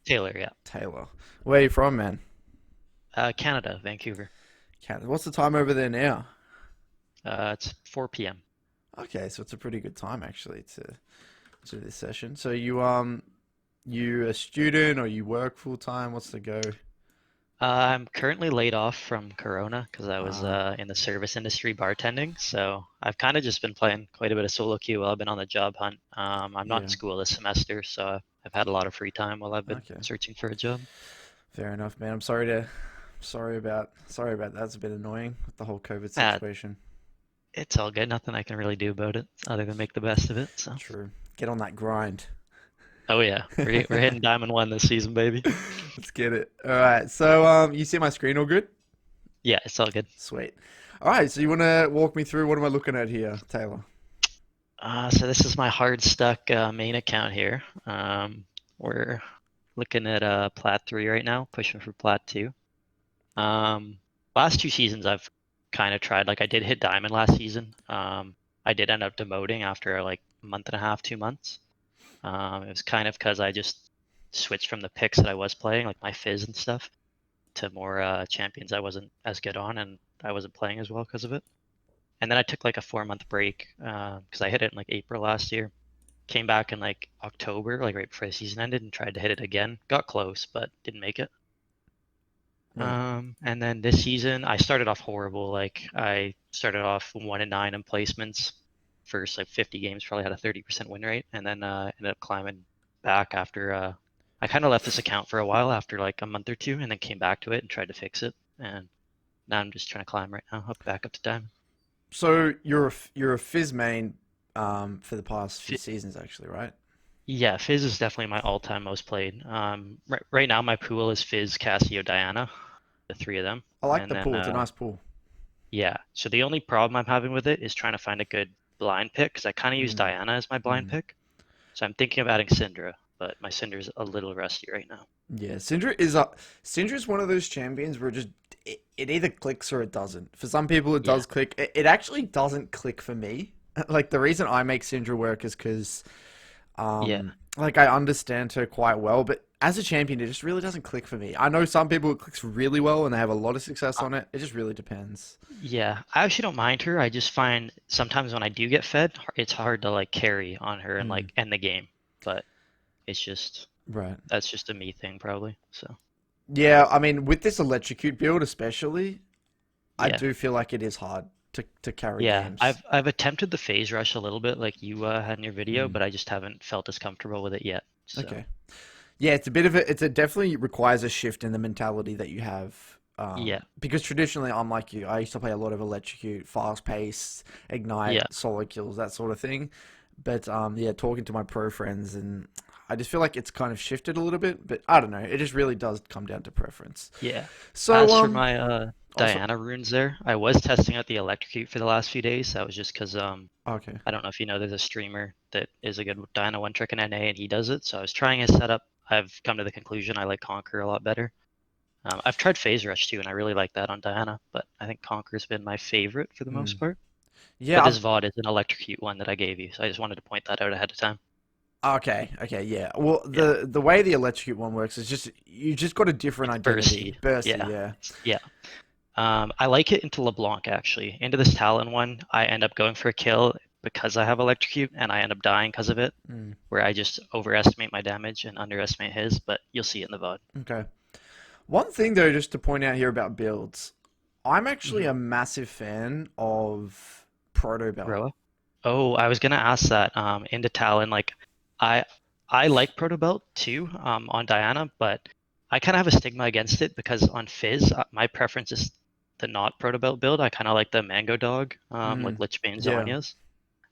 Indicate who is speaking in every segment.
Speaker 1: Taylor, yeah.
Speaker 2: Taylor. Where are you from, man?
Speaker 1: Canada, Vancouver.
Speaker 2: Canada. What's the time over there now?
Speaker 1: It's 4 p.m.
Speaker 2: Okay, so it's a pretty good time actually to do this session. So you a student or you work full time? What's the go?
Speaker 1: I'm currently laid off from Corona because I was
Speaker 2: Ah,
Speaker 1: in the service industry bartending. So I've kind of just been playing quite a bit of solo queue while I've been on the job hunt. I'm not in
Speaker 2: yeah.
Speaker 1: school this semester, so I've had a lot of free time while I've been
Speaker 2: Okay.
Speaker 1: searching for a job.
Speaker 2: Fair enough, man. Sorry about that. It's a bit annoying with the whole COVID
Speaker 1: Uh,
Speaker 2: situation.
Speaker 1: it's all good. Nothing I can really do about it other than make the best of it. So,
Speaker 2: True. Get on that grind.
Speaker 1: oh yeah, we're hitting Diamond One this season, baby.
Speaker 2: Let's get it. All right. So you see my screen all good?
Speaker 1: Yeah, it's all good.
Speaker 2: Sweet. All right. So you want to walk me through what am I looking at here, Taylor?
Speaker 1: So this is my hard stuck main account here. We're looking at Plat 3 right now, pushing for Plat 2. Um, Last 2 seasons I've kind of tried. Like I did hit Diamond last season. I did end up demoting after like a month and a half, 2 months. It was kind of because I just switched from the picks that I was playing, like my Fizz and stuff, to more champions I wasn't as good on, and I wasn't playing as well because of it. And then I took like a 4 month break because I hit it in like April last year. Came back in like October, like right before the season ended, and tried to hit it again. Got close, but didn't make it.
Speaker 2: Right.
Speaker 1: And then this season, I started off horrible. Like I started off 1-9 in placements. First like 50 games, probably had a 30% win rate, and then ended up climbing back after. I kind of left this account for a while after like a month or two, and then came back to it and tried to fix it. And now I'm just trying to climb right now, up back up to diamond.
Speaker 2: So you're a Fizz main for the past few seasons actually, right?
Speaker 1: Yeah, Fizz is definitely my all-time most played. Right now my pool is Fizz, Cassio, Diana, the three of them,
Speaker 2: I like
Speaker 1: and
Speaker 2: the
Speaker 1: then
Speaker 2: pool. It's a nice pool.
Speaker 1: yeah. So the only problem I'm having with it is trying to find a good blind pick because I kind of use
Speaker 2: Mm,
Speaker 1: Diana as my blind
Speaker 2: mm.
Speaker 1: pick. So I'm thinking of adding Syndra, but my Syndra's a little rusty right now.
Speaker 2: Yeah, Syndra is one of those champions where it either clicks or it doesn't. For some people, it
Speaker 1: Yeah,
Speaker 2: does click. It actually doesn't click for me. Like the reason I make Syndra work is because
Speaker 1: yeah,
Speaker 2: like I understand her quite well, but as a champion, it just really doesn't click for me. I know some people it clicks really well and they have a lot of success
Speaker 1: uh,
Speaker 2: on it. It just really depends.
Speaker 1: yeah. I actually don't mind her. I just find sometimes when I do get fed, it's hard to like carry on her and
Speaker 2: Mm,
Speaker 1: like end the game. But it's just
Speaker 2: right.
Speaker 1: that's just a me thing probably. So
Speaker 2: Yeah, I mean, with this electrocute build especially, I
Speaker 1: yeah.
Speaker 2: do feel like it is hard to carry
Speaker 1: Yeah,
Speaker 2: games.
Speaker 1: I've attempted the phase rush a little bit like you had in your video,
Speaker 2: Mm,
Speaker 1: but I just haven't felt as comfortable with it yet. So
Speaker 2: okay. Yeah, it's a bit of a, it's a definitely requires a shift in the mentality that you have.
Speaker 1: yeah,
Speaker 2: Because traditionally, I'm like you. I used to play a lot of electrocute, fast pace, ignite,
Speaker 1: yeah,
Speaker 2: solo kills, that sort of thing. But yeah, talking to my pro friends, and I just feel like it's kind of shifted a little bit. But I don't know. It just really does come down to preference.
Speaker 1: yeah.
Speaker 2: So
Speaker 1: As for my
Speaker 2: also
Speaker 1: Diana runes there, I was testing out the electrocute for the last few days. That was just because
Speaker 2: okay,
Speaker 1: I don't know if you know there's a streamer that is a good Diana one trick in NA and he does it. So I was trying his setup. I've come to the conclusion I like Conquer a lot better. I've tried Phase Rush too, and I really like that on Diana, but I think Conquer's been my favorite for the
Speaker 2: mm.
Speaker 1: most part. But
Speaker 2: Yeah,
Speaker 1: this VOD is an electrocute one that I gave you, so I just wanted to point that out ahead of time.
Speaker 2: okay, okay, yeah. Well,
Speaker 1: Yeah,
Speaker 2: the way the electrocute one works is just you just got a different
Speaker 1: it's
Speaker 2: identity,
Speaker 1: bursty.
Speaker 2: bursty,
Speaker 1: Yeah,
Speaker 2: yeah.
Speaker 1: yeah. I like it into LeBlanc actually. Into this Talon one, I end up going for a kill because I have electrocute, and I end up dying because of it.
Speaker 2: Mm,
Speaker 1: Where I just overestimate my damage and underestimate his, but you'll see it in the VOD.
Speaker 2: okay. One thing though, just to point out here about builds, I'm actually
Speaker 1: Hmm.
Speaker 2: a massive fan of Proto Belt.
Speaker 1: Roa? Oh, I was gonna ask that. Into Talon, like I I like Proto Belt too, on Diana, but I kind of have a stigma against it because on Fizz, my preference is the not Proto Belt build. I kind of like the Mango Dog, like
Speaker 2: Mm,
Speaker 1: Lichbane
Speaker 2: yeah,
Speaker 1: Zhonya's,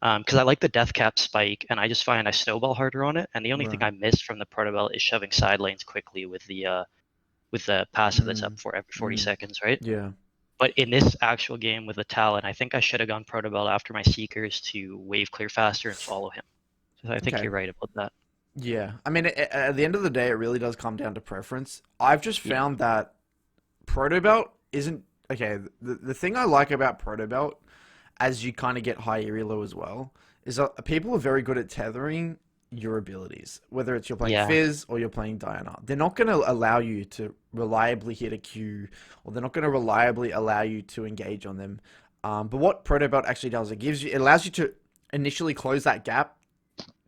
Speaker 1: because I like the Death Cap spike, and I just find I snowball harder on it. And the only thing
Speaker 2: right.
Speaker 1: I miss from the Proto Belt is shoving side lanes quickly with the passive that's up
Speaker 2: Mm,
Speaker 1: for every 40
Speaker 2: mm,
Speaker 1: seconds, right?
Speaker 2: yeah.
Speaker 1: But in this actual game with the Talon, I think I should have gone Protobelt after my Seekers to wave clear faster and follow him. So I think
Speaker 2: Okay.
Speaker 1: you're right about that.
Speaker 2: Yeah. I mean, at the end of the day, it really does come down to preference. I've just
Speaker 1: Yeah.
Speaker 2: found that Proto Belt isn't okay. The thing I like about Proto Belt, as you kind of get high elo as well, is that people are very good at tethering your abilities, whether it's you're playing
Speaker 1: Yeah.
Speaker 2: Fizz or you're playing Diana. They're not going to allow you to reliably hit a Q, or they're not going to reliably allow you to engage on them. But what Proto Belt actually does, it allows you to initially close that gap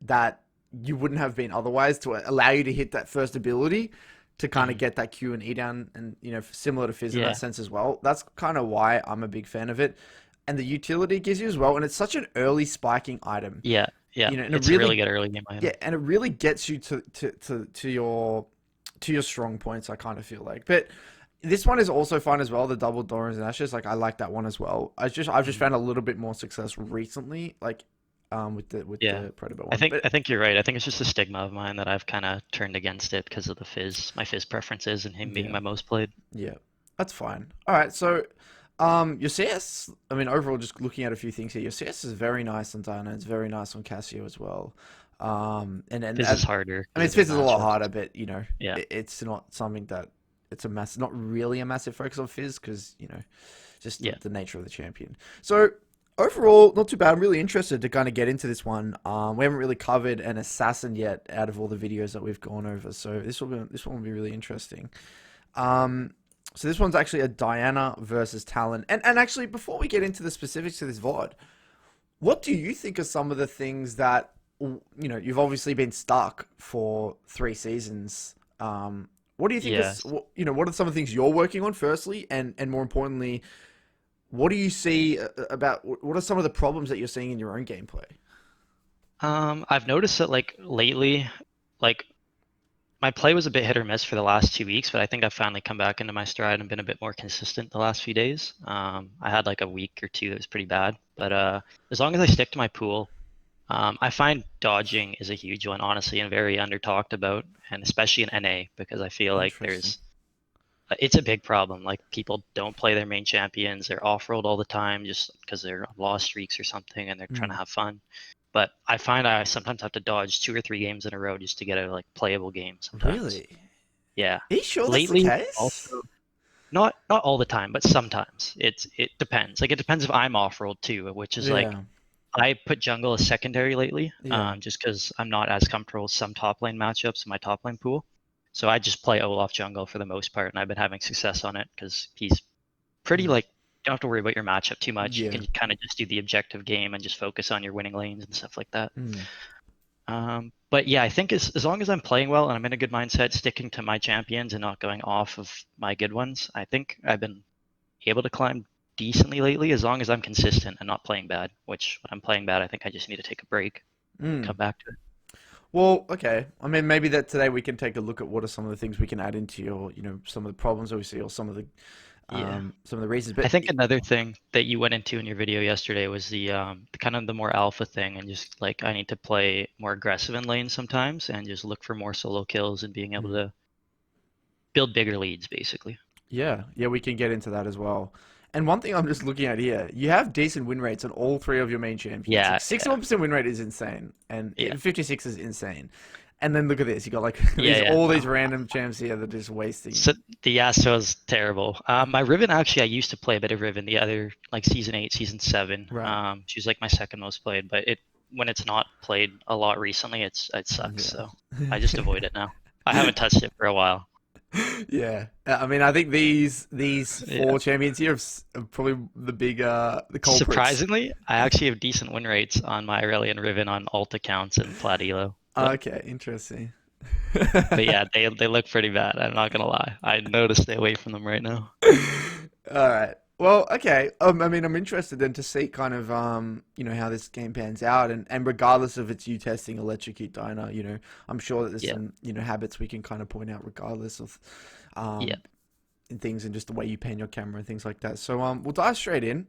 Speaker 2: that you wouldn't have been otherwise, to allow you to hit that first ability to kind of
Speaker 1: Mhm.
Speaker 2: get that Q and E down, and similar to Fizz in that
Speaker 1: Yeah.
Speaker 2: sense as well. That's kind of why I'm a big fan of it, and the utility it gives you as well. And it's such an early spiking item,
Speaker 1: Yeah. Yeah.
Speaker 2: and it
Speaker 1: It's a really
Speaker 2: really,
Speaker 1: good early game
Speaker 2: yeah,
Speaker 1: item.
Speaker 2: and it really gets you to your strong points. I kind of feel like, but this one is also fun as well. The double Dorans and Ashes, like I like that one as well. I've just
Speaker 1: Mhm.
Speaker 2: found a little bit more success recently, like with
Speaker 1: Yeah.
Speaker 2: the Protobot
Speaker 1: I
Speaker 2: one.
Speaker 1: think
Speaker 2: But
Speaker 1: I think you're right. I think it's just a stigma of mine that I've kind of turned against it because of the Fizz, my Fizz preferences, and him being
Speaker 2: yeah,
Speaker 1: my most played.
Speaker 2: yeah, that's fine. All right, so your CS. I mean, overall, just looking at a few things here, your CS is very nice on Diana. It's very nice on Casio as well.
Speaker 1: Fizz is harder
Speaker 2: I
Speaker 1: because
Speaker 2: mean,
Speaker 1: of his
Speaker 2: Fizz is a lot
Speaker 1: matchups.
Speaker 2: harder, but
Speaker 1: Yeah.
Speaker 2: it's not something that not really a massive focus on Fizz because just
Speaker 1: Yeah.
Speaker 2: the nature of the champion. So overall, not too bad. I'm really interested to kind of get into this one. We haven't really covered an assassin yet out of all the videos that we've gone over, so this one will be really interesting. Um, so this one's actually a Diana versus Talon, and actually before we get into the specifics of this VOD, what do you think are some of the things that you've obviously been stuck for 3 seasons? What do you think
Speaker 1: Yeah.
Speaker 2: is what are some of the things you're working on firstly, and more importantly, what do you see about what are some of the problems that you're seeing in your own gameplay?
Speaker 1: I've noticed that like lately, like my play was a bit hit or miss for the last 2 weeks, but I think I've finally come back into my stride and been a bit more consistent the last few days. I had like a week or two that was pretty bad, but as long as I stick to my pool, I find dodging is a huge one, honestly, and very under talked about, and especially in NA because I feel like
Speaker 2: Interesting.
Speaker 1: it's a big problem. Like people don't play their main champions, they're off-rolled all the time just because they're on lost streaks or something, and they're trying to
Speaker 2: Mm,
Speaker 1: have fun. But I find I sometimes have to dodge 2 or 3 games in a row just to get a like playable game sometimes.
Speaker 2: really?
Speaker 1: Yeah.
Speaker 2: Are you sure that's the
Speaker 1: Lately,
Speaker 2: case?
Speaker 1: also not all the time, but sometimes. It depends. Like it depends if I'm off rolled too, which is like
Speaker 2: Yeah.
Speaker 1: I put jungle as secondary lately,
Speaker 2: Yeah.
Speaker 1: just because I'm not as comfortable with some top lane matchups in my top lane pool. So I just play Olaf jungle for the most part, and I've been having success on it because he's pretty
Speaker 2: Mm,
Speaker 1: like you don't have to worry about your matchup too much. You
Speaker 2: yeah.
Speaker 1: can kind of just do the objective game and just focus on your winning lanes and stuff like that.
Speaker 2: Mm,
Speaker 1: But yeah, I think as long as I'm playing well and I'm in a good mindset, sticking to my champions and not going off of my good ones, I think I've been able to climb decently lately as long as I'm consistent and not playing bad. Which when I'm playing bad, I think I just need to take a break and
Speaker 2: mm.
Speaker 1: come back to it.
Speaker 2: Well, okay. I mean, maybe that today we can take a look at what are some of the things we can add into your, some of the problems that we see, or
Speaker 1: Yeah.
Speaker 2: some of the reasons.
Speaker 1: I
Speaker 2: But
Speaker 1: think another thing that you went into in your video yesterday was the kind of the more alpha thing and just like I need to play more aggressive in lane sometimes and just look for more solo kills and being able
Speaker 2: mm,
Speaker 1: to build bigger leads basically.
Speaker 2: yeah, yeah, we can get into that as well. And one thing I'm just looking at here, you have decent win rates on all three of your main champions. Like
Speaker 1: Yeah, yeah,
Speaker 2: 61% win rate is insane, and
Speaker 1: yeah.
Speaker 2: 56 is insane. And then look at this, you got like
Speaker 1: Yeah,
Speaker 2: these
Speaker 1: yeah,
Speaker 2: all these
Speaker 1: no.
Speaker 2: random champs here that are just wasting.
Speaker 1: So the Yasuo is terrible. My Riven actually, I used to play a bit of Riven the other like season 8, season 7.
Speaker 2: Right.
Speaker 1: She's like my second most played, but it when it's not played a lot recently, it sucks. So I just
Speaker 2: Yeah.
Speaker 1: avoid it now. I haven't touched it for a while.
Speaker 2: Yeah, I mean, I think these
Speaker 1: Yeah.
Speaker 2: four champions here are probably the culprits.
Speaker 1: Surprisingly, I actually have decent win rates on my Aurelion Riven on alt accounts and Plat Elo.
Speaker 2: Okay, interesting.
Speaker 1: But yeah, they look pretty bad. I'm not gonna lie. I know to stay away from them right now.
Speaker 2: All right. Well, okay. I mean, I'm interested then to see kind of how this game pans out, and regardless of it's you testing Electrocute Diner, I'm sure that there's
Speaker 1: Yeah,
Speaker 2: some habits we can kind of point out regardless of
Speaker 1: yeah,
Speaker 2: um things, and just the way you pan your camera and things like that. So we'll dive straight in.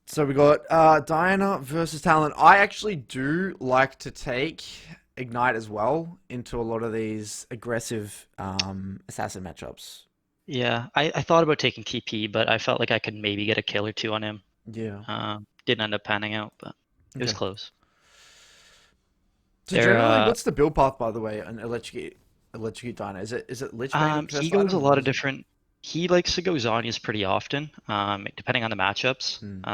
Speaker 2: So we got Diana versus Talon. I actually do like to take Ignite as well into a lot of these aggressive assassin matchups.
Speaker 1: yeah. I thought about taking TP, but I felt like I could maybe get a kill or two on him.
Speaker 2: Yeah.
Speaker 1: Didn't end up panning out, but it was
Speaker 2: Okay.
Speaker 1: close.
Speaker 2: So
Speaker 1: There,
Speaker 2: generally, what's the build path, by the way, on Electrocute Diner? Is it Lich Bane
Speaker 1: he
Speaker 2: first
Speaker 1: goes a
Speaker 2: item? What
Speaker 1: lot of
Speaker 2: is it?
Speaker 1: different. He likes to go Zhonya's pretty often, depending on the matchups.
Speaker 2: Hmm.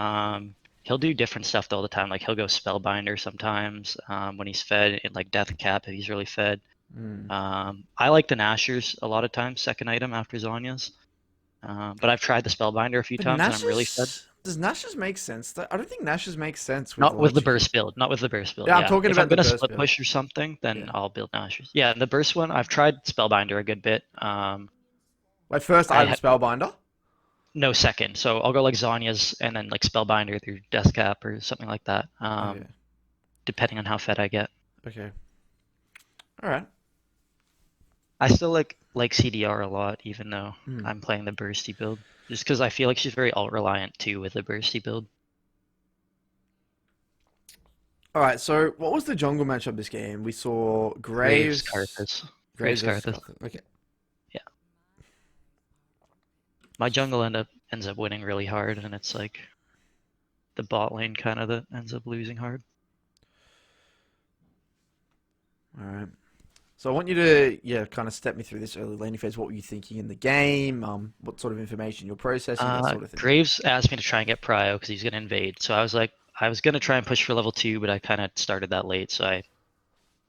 Speaker 1: He'll do different stuff all the time. Like he'll go Spellbinder sometimes when he's fed, and like Death Cap if he's really fed.
Speaker 2: Mm.
Speaker 1: I like the Nashers a lot of times, second item after Zonya's. But I've tried the Spellbinder a few
Speaker 2: But
Speaker 1: times and I'm really fed.
Speaker 2: Does Nash's make sense? I don't think Nash's make sense with
Speaker 1: Not with the
Speaker 2: electrocute.
Speaker 1: burst build. Not with the burst build.
Speaker 2: Yeah, I'm
Speaker 1: Yeah.
Speaker 2: talking
Speaker 1: If I'm
Speaker 2: about the
Speaker 1: gonna
Speaker 2: burst
Speaker 1: split
Speaker 2: build.
Speaker 1: push or something, then
Speaker 2: Yeah.
Speaker 1: I'll build Nashers. Yeah, and the burst one, I've tried Spellbinder a good bit.
Speaker 2: Like first
Speaker 1: I
Speaker 2: item
Speaker 1: had
Speaker 2: Spellbinder.
Speaker 1: no second, so I'll go like Zonya's and then like Spellbinder through Death Cap or something like that.
Speaker 2: Okay.
Speaker 1: Depending on how fed I get.
Speaker 2: Okay. All right.
Speaker 1: I still like CDR a lot, even though
Speaker 2: Hmm.
Speaker 1: I'm playing the bursty build, just because I feel like she's very alt reliant too with the bursty build.
Speaker 2: All right. So what was the jungle matchup this game? We saw
Speaker 1: Graves,
Speaker 2: Graves.
Speaker 1: Karthus,
Speaker 2: Graves
Speaker 1: Graves,
Speaker 2: versus
Speaker 1: Karthus.
Speaker 2: Carthage. Okay.
Speaker 1: Yeah, my jungle ends up winning really hard, and it's like the bot lane kind of that ends up losing hard.
Speaker 2: All right. So I want you to, yeah, kind of step me through this early laning phase. What were you thinking in the game? What sort of information you're processing, that sort of thing.
Speaker 1: Graves asked me to try and get Prio because he's gonna invade, so I was like, I was gonna try and push for level 2, but I kind of started that late, so I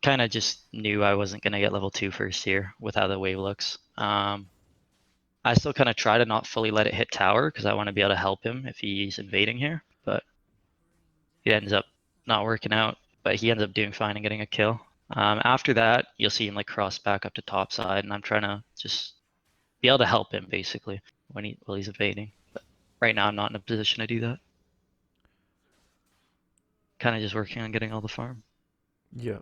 Speaker 1: kind of just knew I wasn't gonna get level 2 first here with how the wave looks. I still kind of try to not fully let it hit tower because I want to be able to help him if he's invading here, but it ends up not working out. But he ends up doing fine and getting a kill. After that, you'll see him like cross back up to top side, and I'm trying to just be able to help him basically while he's invading. But right now, I'm not in a position to do that. Kind of just working on getting all the farm.
Speaker 2: Yeah.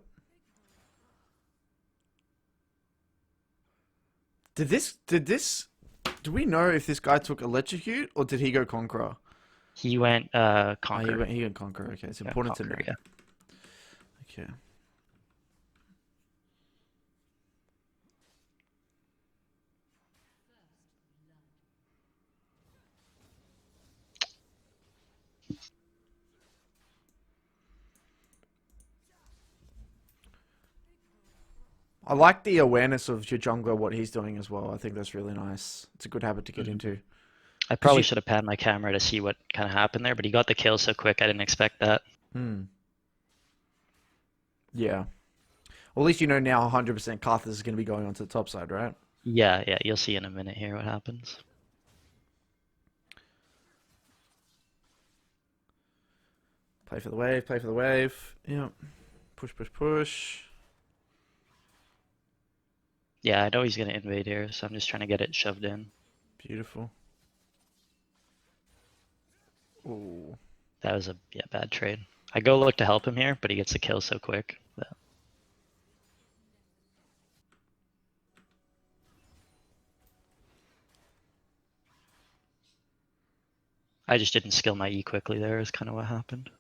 Speaker 2: Do we know if this guy took electrocute or did he go conqueror?
Speaker 1: He went
Speaker 2: Oh,
Speaker 1: conquer.
Speaker 2: he went conqueror. Okay, it's
Speaker 1: Yeah,
Speaker 2: important to
Speaker 1: conquer.
Speaker 2: know.
Speaker 1: Yeah.
Speaker 2: Okay. I like the awareness of your jungler, what he's doing as well. I think that's really nice. It's a good habit to get
Speaker 1: Mhm.
Speaker 2: into.
Speaker 1: I
Speaker 2: Because
Speaker 1: probably
Speaker 2: you,
Speaker 1: should have panned my camera to see what kind of happened there, but he got the kill so quick I didn't expect that.
Speaker 2: hmm, yeah. Well, at least you know now 100% Karthus is going to be going onto the top side, right?
Speaker 1: Yeah, yeah, you'll see in a minute here what happens.
Speaker 2: Play for the wave, play for the wave. Yeah. Push, push, push.
Speaker 1: Yeah, I know he's gonna invade here, so I'm just trying to get it shoved in.
Speaker 2: Beautiful. Ooh.
Speaker 1: That was a bad trade. I go look to help him here, but he gets the kill so quick. I just didn't skill my E quickly there is kind of what happened.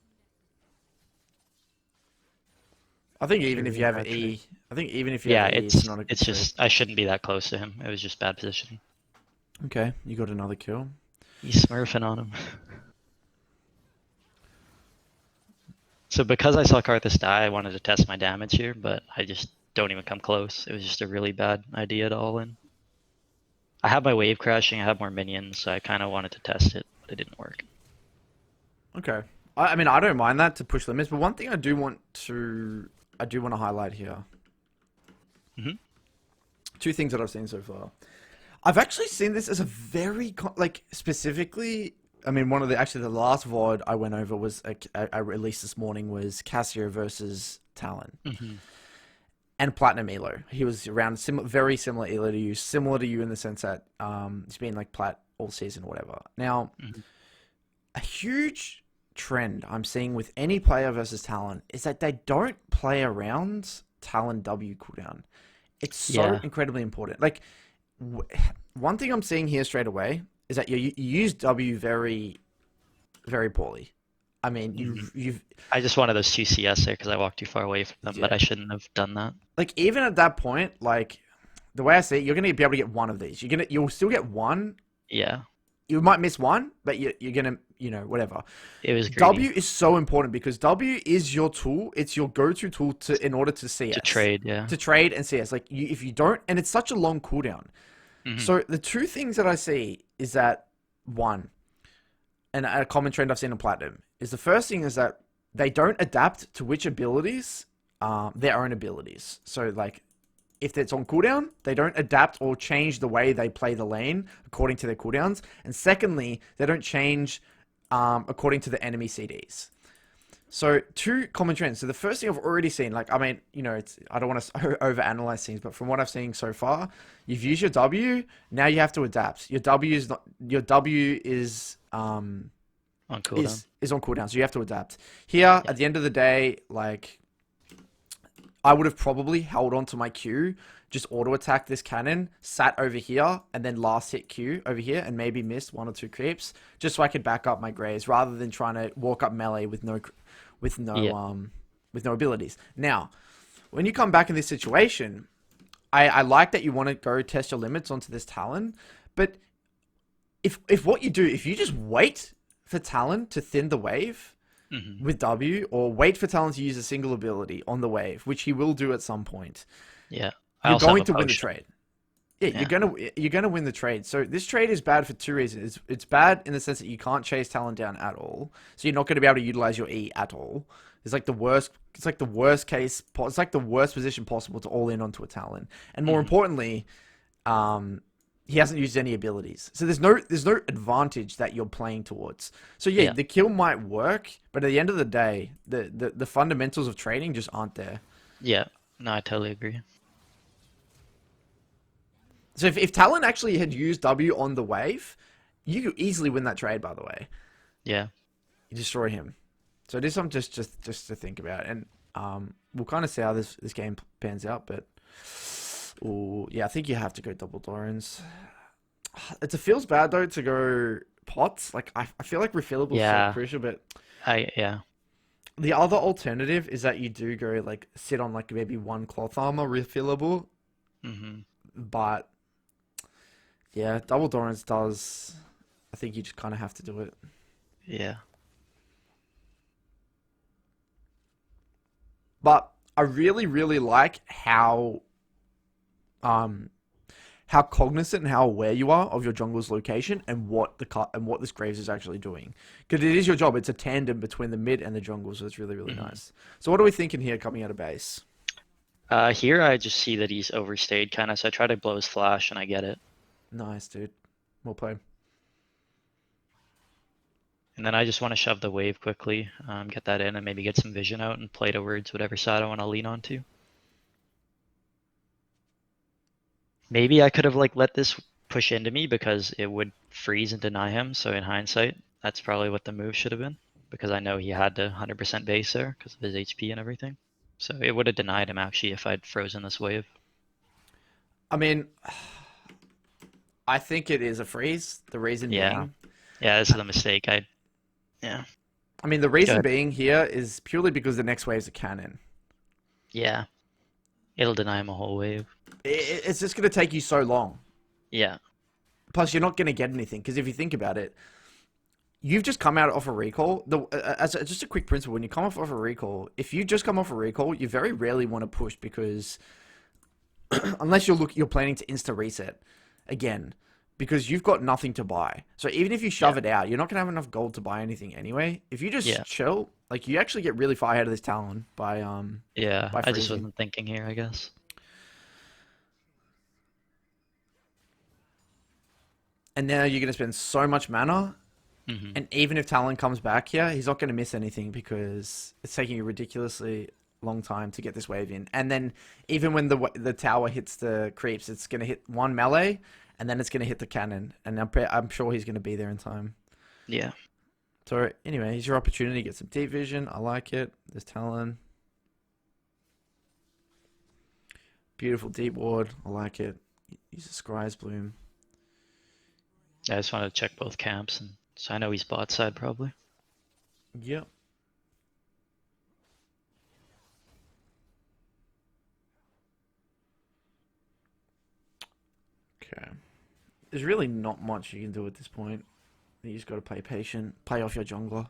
Speaker 2: I think
Speaker 1: It's a
Speaker 2: even if
Speaker 1: really
Speaker 2: you have
Speaker 1: bad trade.
Speaker 2: E, I think even if you
Speaker 1: Yeah,
Speaker 2: have E, it's not a good
Speaker 1: it's
Speaker 2: trade.
Speaker 1: just I shouldn't be that close to him. It was just bad positioning.
Speaker 2: Okay, you got another kill.
Speaker 1: He's smurfing on him. So because I saw Karthus die, I wanted to test my damage here, but I just don't even come close. It was just a really bad idea to all in. I have my wave crashing, I have more minions, so I kind of wanted to test it, but it didn't work.
Speaker 2: Okay. I mean, I don't mind that to push limits, but one thing I do want to highlight here.
Speaker 1: Hmm.
Speaker 2: Two things that I've seen so far. I've actually seen this as a very like specifically. I mean, the last VOD I went over was I released this morning was Cassio versus Talon
Speaker 1: Hmm.
Speaker 2: and Platinum Elo. He was around very similar Elo to you in the sense that he's been like plat all season or whatever. Now,
Speaker 1: Hmm.
Speaker 2: a huge trend I'm seeing with any player versus Talon is that they don't play around Talon W cooldown. It's so
Speaker 1: Yeah.
Speaker 2: incredibly important. Like, one thing I'm seeing here straight away is that you use W very, very poorly. I mean,
Speaker 1: Hmm.
Speaker 2: you've
Speaker 1: I just wanted those two CS there because I walked too far away from them, but
Speaker 2: yeah.
Speaker 1: I shouldn't have done that.
Speaker 2: Like even at that point, like the way I see it, you're gonna be able to get one of these. You'll still get one.
Speaker 1: Yeah,
Speaker 2: You might miss one, but you're gonna whatever.
Speaker 1: it was greedy
Speaker 2: W is so important because W is your tool. It's your go-to tool in order to
Speaker 1: to
Speaker 2: CS,
Speaker 1: trade. Yeah.
Speaker 2: to trade and CS. Like if you don't, and it's such a long cooldown.
Speaker 1: Hmm.
Speaker 2: So the two things that I see is that one, and a common trend I've seen in Platinum is the first thing is that they don't adapt to which abilities, their own abilities. So like if it's on cooldown, they don't adapt or change the way they play the lane according to their cooldowns. And secondly, they don't change according to the enemy CDs. So two common trends. So the first thing I've already seen, like I mean, it's I don't want to overanalyze things, but from what I've seen so far, you've used your W. Now you have to adapt. Your W
Speaker 1: On cooldown.
Speaker 2: is on cooldown, so you have to adapt. Here,
Speaker 1: Yeah.
Speaker 2: at the end of the day, like I would have probably held on to my Q, just auto attack this cannon, sat over here, and then last hit Q over here, and maybe missed one or two creeps, just so I could back up my graves, rather than trying to walk up melee with no
Speaker 1: Yeah.
Speaker 2: with no abilities. Now, when you come back in this situation, I like that you want to go test your limits onto this Talon, but if what you do, if you just wait for Talon to thin the wave
Speaker 1: Hmm.
Speaker 2: with W, or wait for Talon to use a single ability on the wave, which he will do at some point,
Speaker 1: Yeah. I
Speaker 2: you're
Speaker 1: also have
Speaker 2: going
Speaker 1: a
Speaker 2: to win the
Speaker 1: potion.
Speaker 2: trade. Yeah,
Speaker 1: Yeah.
Speaker 2: you're gonna win the trade. So this trade is bad for two reasons. It's bad in the sense that you can't chase Talon down at all, so you're not going to be able to utilize your E at all. It's like the worst. It's like the worst case. It's like the worst position possible to all in onto a Talon. And more
Speaker 1: Hmm.
Speaker 2: importantly, um, he hasn't used any abilities, so there's no advantage that you're playing towards. So yeah,
Speaker 1: Yeah.
Speaker 2: the kill might work, but at the end of the day, the fundamentals of trading just aren't there.
Speaker 1: Yeah. No, I totally agree.
Speaker 2: So if Talon actually had used W on the wave, you could easily win that trade. By the way,
Speaker 1: Yeah.
Speaker 2: you destroy him. So it is something just to think about, and we'll kind of see how this game pans out. But ooh, yeah, I think you have to go double Dorans. It feels bad though to go pots. Like I feel like refillable is so
Speaker 1: Yeah.
Speaker 2: crucial, but
Speaker 1: Yeah.
Speaker 2: the other alternative is that you do go like sit on like maybe one cloth armor refillable,
Speaker 1: Hmm.
Speaker 2: but yeah, double Dorans does. I think you just kind of have to do it.
Speaker 1: Yeah.
Speaker 2: But I really, really like um how cognizant and how aware you are of your jungle's location and what this Graves is actually doing. Because it is your job. It's a tandem between the mid and the jungle, so it's really, really
Speaker 1: Hmm.
Speaker 2: nice. So what are we thinking here coming out of base?
Speaker 1: Here I just see that he's overstayed kind of, so I try to blow his flash and I get it.
Speaker 2: Nice, dude. Well played.
Speaker 1: And then I just want to shove the wave quickly, get that in, and maybe get some vision out and play towards whatever side I want to lean onto. Maybe I could have like let this push into me because it would freeze and deny him. So in hindsight, that's probably what the move should have been because I know he had to 100% base there because of his HP and everything. So it would have denied him actually if I'd frozen this wave.
Speaker 2: I mean, I think it is a freeze. The reason
Speaker 1: Yeah,
Speaker 2: being,
Speaker 1: yeah, this is the mistake. Yeah,
Speaker 2: the
Speaker 1: go
Speaker 2: reason
Speaker 1: ahead.
Speaker 2: being here is purely because the next wave is a cannon.
Speaker 1: Yeah, it'll deny him a whole wave.
Speaker 2: It's just going to take you so long.
Speaker 1: Yeah,
Speaker 2: Plus, you're not going to get anything because if you think about it, you've just come out off a recall. Just a quick principle: when you come off of a recall, if you just come off a recall, you very rarely want to push because unless you're planning to insta reset again, because you've got nothing to buy. So even if you
Speaker 1: yeah,
Speaker 2: shove it out, you're not gonna have enough gold to buy anything anyway. If you
Speaker 1: yeah,
Speaker 2: just chill, like you actually get really far ahead of this Talon
Speaker 1: yeah.
Speaker 2: by
Speaker 1: I just
Speaker 2: freezing.
Speaker 1: wasn't thinking here, I guess.
Speaker 2: And now you're gonna spend so much mana.
Speaker 1: Hmm.
Speaker 2: And even if Talon comes back here, he's not going to miss anything because it's taking a ridiculously long time to get this wave in. And then even when the tower hits the creeps, it's going to hit one melee, and then it's going to hit the cannon. And I'm sure he's going to be there in time.
Speaker 1: Yeah.
Speaker 2: So anyway, here's your opportunity to get some deep vision. I like it. There's Talon. Beautiful deep ward. I like it. Use a Scry's Bloom.
Speaker 1: I just wanted to check both camps, and so I know he's bot side probably.
Speaker 2: Yep. Okay. There's really not much you can do at this point. You just got to play patient, play off your jungler.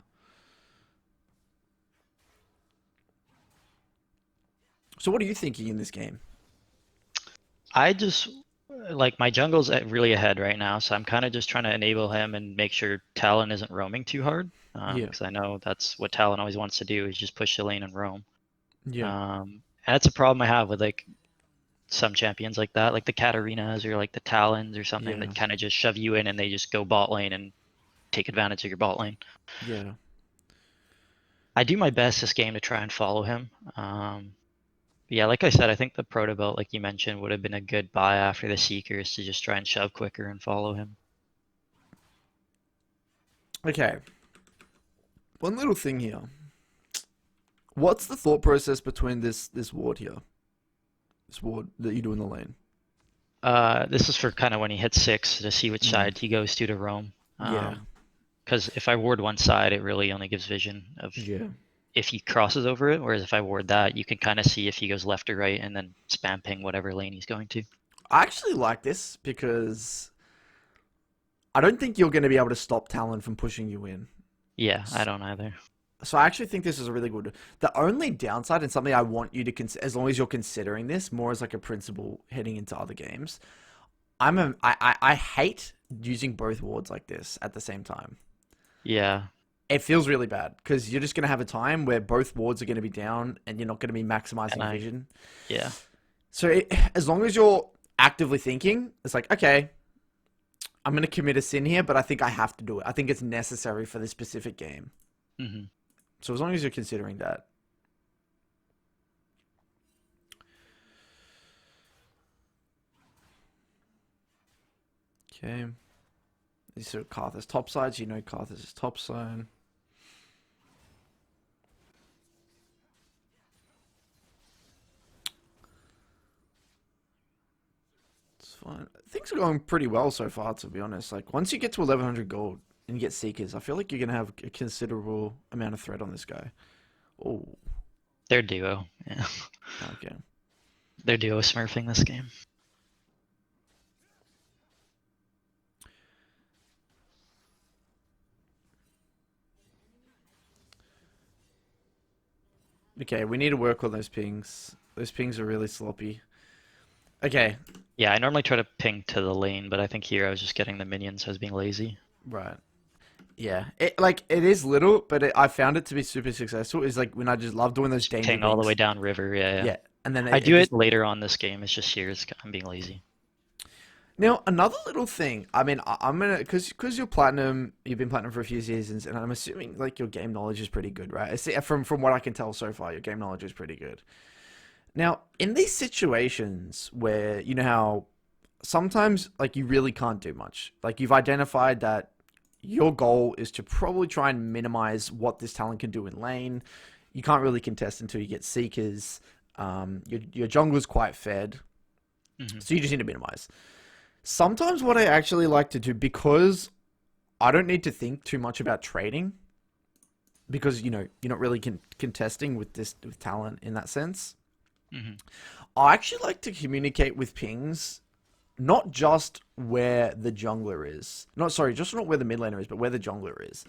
Speaker 2: So what are you thinking in this game?
Speaker 1: I just like my jungle's really ahead right now, so I'm kind of just trying to enable him and make sure Talon isn't roaming too hard.
Speaker 2: Yeah.
Speaker 1: because I know that's what Talon always wants to do is just push the lane and roam.
Speaker 2: Yeah.
Speaker 1: And that's a problem I have with like some champions like that, like the Katarinas or like the Talons or something
Speaker 2: Yeah.
Speaker 1: that kind of just shove you in and they just go bot lane and take advantage of your bot lane.
Speaker 2: Yeah.
Speaker 1: I do my best this game to try and follow him. But yeah, like I said, I think the Proto Belt, like you mentioned, would have been a good buy after the Seekers to just try and shove quicker and follow him.
Speaker 2: Okay. One little thing here. What's the thought process between this ward here? This ward that you do in the lane?
Speaker 1: This is for kind of when he hits 6 to see which
Speaker 2: Mm.
Speaker 1: side he goes to roam.
Speaker 2: Yeah.
Speaker 1: Because if I ward one side, it really only gives vision of
Speaker 2: Yeah.
Speaker 1: if he crosses over it. Whereas if I ward that, you can kind of see if he goes left or right and then spam ping whatever lane he's going to.
Speaker 2: I actually like this because I don't think you're going to be able to stop Talon from pushing you in.
Speaker 1: Yeah, I don't either.
Speaker 2: So I actually think this is a really good. The only downside and something I want you to consider, as long as you're considering this more as like a principle heading into other games, I hate using both wards like this at the same time.
Speaker 1: Yeah,
Speaker 2: It feels really bad because you're just going to have a time where both wards are going to be down and you're not going to be
Speaker 1: and
Speaker 2: maximizing
Speaker 1: I
Speaker 2: vision.
Speaker 1: yeah.
Speaker 2: So as long as you're actively thinking, it's like, okay, I'm going to commit a sin here, but I think I have to do it. I think it's necessary for this specific game.
Speaker 1: Hmm.
Speaker 2: So as long as you're considering that. Okay. These are Karthus top sides. You know Karthus is top side. It's fine. Things are going pretty well so far, to be honest. Like, once you get to 1100 gold and you get Seekers, I feel like you're going to have a considerable amount of threat on this guy. Oh,
Speaker 1: They're duo. Yeah,
Speaker 2: okay.
Speaker 1: they're duo smurfing this game.
Speaker 2: Okay, we need to work on those pings. Those pings are really sloppy. Okay,
Speaker 1: Yeah, I normally try to ping to the lane, but I think here I was just getting the minions, so I was being lazy.
Speaker 2: right. Yeah, it is little, but I found it to be super successful. Is like when I just love doing those
Speaker 1: Just
Speaker 2: danger
Speaker 1: ping all the way
Speaker 2: pings.
Speaker 1: down river. Yeah, yeah.
Speaker 2: Yeah, and then
Speaker 1: I
Speaker 2: it
Speaker 1: do it
Speaker 2: just
Speaker 1: later on this game. It's just here. I'm being lazy.
Speaker 2: now another little thing. I mean, I'm gonna because you're platinum. You've been platinum for a few seasons, and I'm assuming like your game knowledge is pretty good, right? I see from what I can tell so far, your game knowledge is pretty good. Now, in these situations where you know how sometimes like you really can't do much, like you've identified that your goal is to probably try and minimize what this talent can do in lane. You can't really contest until you get Seekers. Your jungler's quite fed,
Speaker 1: Hmm.
Speaker 2: so you just need to minimize. Sometimes what I actually like to do, because I don't need to think too much about trading, because you know you're not really contesting with this with talent in that sense.
Speaker 1: Hmm.
Speaker 2: I actually like to communicate with pings, not just where the jungler is. Not sorry, just not where the mid laner is, but where the jungler is.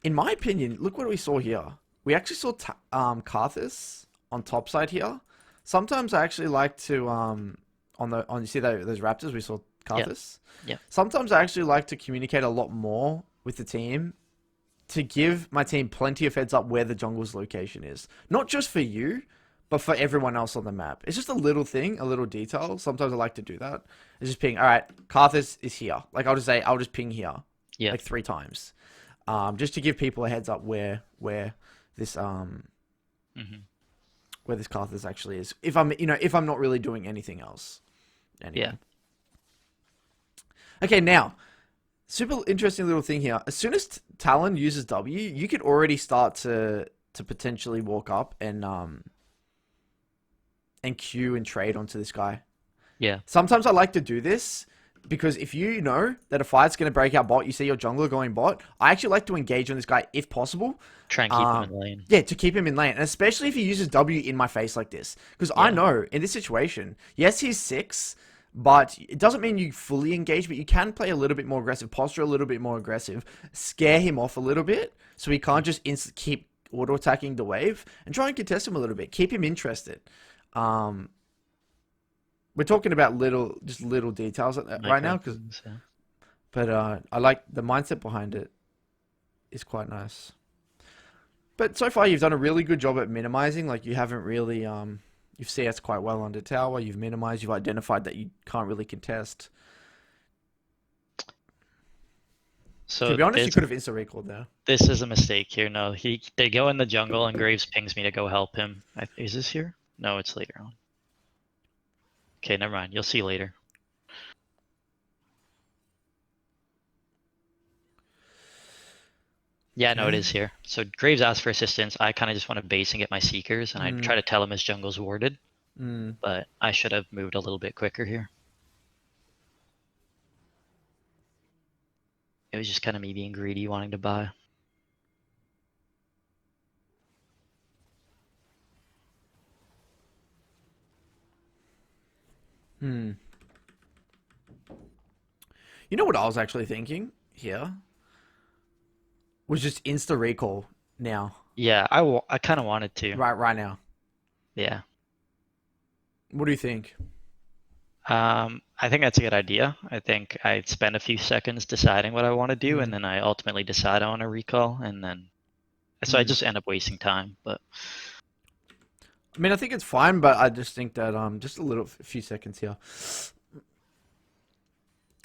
Speaker 2: In my opinion, look what we saw here. We actually saw Karthus on top side here. Sometimes I actually like to on you see those raptors we saw
Speaker 1: Yeah,
Speaker 2: Karthus.
Speaker 1: yeah,
Speaker 2: Sometimes I actually like to communicate a lot more with the team to give my team plenty of heads up where the jungle's location is. Not just for you, but for everyone else on the map. It's just a little thing, a little detail. Sometimes I like to do that. It's just ping, all right, Karthus is here. Like I'll just ping here
Speaker 1: yeah.
Speaker 2: like 3 times. Just to give people a heads up this
Speaker 1: Hmm.
Speaker 2: where this Karthus actually is. If I'm not really doing anything else.
Speaker 1: Yeah.
Speaker 2: Anyway. Okay, now super interesting little thing here. As soon as Talon uses W, you could already start to potentially walk up and queue and trade onto this guy.
Speaker 1: Yeah.
Speaker 2: Sometimes I like to do this because if you know that a fight's going to break out bot, you see your jungler going bot, I actually like to engage on this guy if possible.
Speaker 1: Try and keep them in lane.
Speaker 2: Yeah, to keep him in lane, and especially if he uses W in my face like this. Because I
Speaker 1: Yeah.
Speaker 2: know in this situation, yes, he's 6, but it doesn't mean you fully engage, but you can play a little bit more aggressive, posture a little bit more aggressive, scare him off a little bit, so he can't just keep auto-attacking the wave, and try and contest him a little bit, keep him interested. Um, we're talking about just little details right now,
Speaker 1: Micro things. Yeah.
Speaker 2: but I like the mindset behind it. is quite nice. But so far, you've done a really good job at minimizing. Like you haven't really you've CS quite well under tower. You've minimized. You've identified that you can't really contest. To
Speaker 1: So
Speaker 2: be honest,
Speaker 1: this
Speaker 2: you could have insta recalled there.
Speaker 1: this is a mistake here. No, they go in the jungle and Graves pings me to go help him. Is this here? No, it's later on. Okay, never mind. You'll see later. Yeah, no, it
Speaker 2: Okay.
Speaker 1: is here. So Graves asked for assistance. I kind of just want to base and get my seekers, and I
Speaker 2: Mm,
Speaker 1: try to tell him his jungle's warded,
Speaker 2: mm.
Speaker 1: but I should have moved a little bit quicker here. It was just kind of me being greedy, wanting to buy.
Speaker 2: Hmm. You know what I was actually thinking here was just insta recall now,
Speaker 1: Yeah, I kind of wanted to.
Speaker 2: right now.
Speaker 1: Yeah.
Speaker 2: What do you think?
Speaker 1: I think that's a good idea. I think I spend a few seconds deciding what I want to do, and
Speaker 2: Hmm.
Speaker 1: then I ultimately decide I want to recall, and then so I
Speaker 2: Hmm.
Speaker 1: just end up wasting time. But
Speaker 2: I mean, I think it's fine, but I just think that just a few seconds here.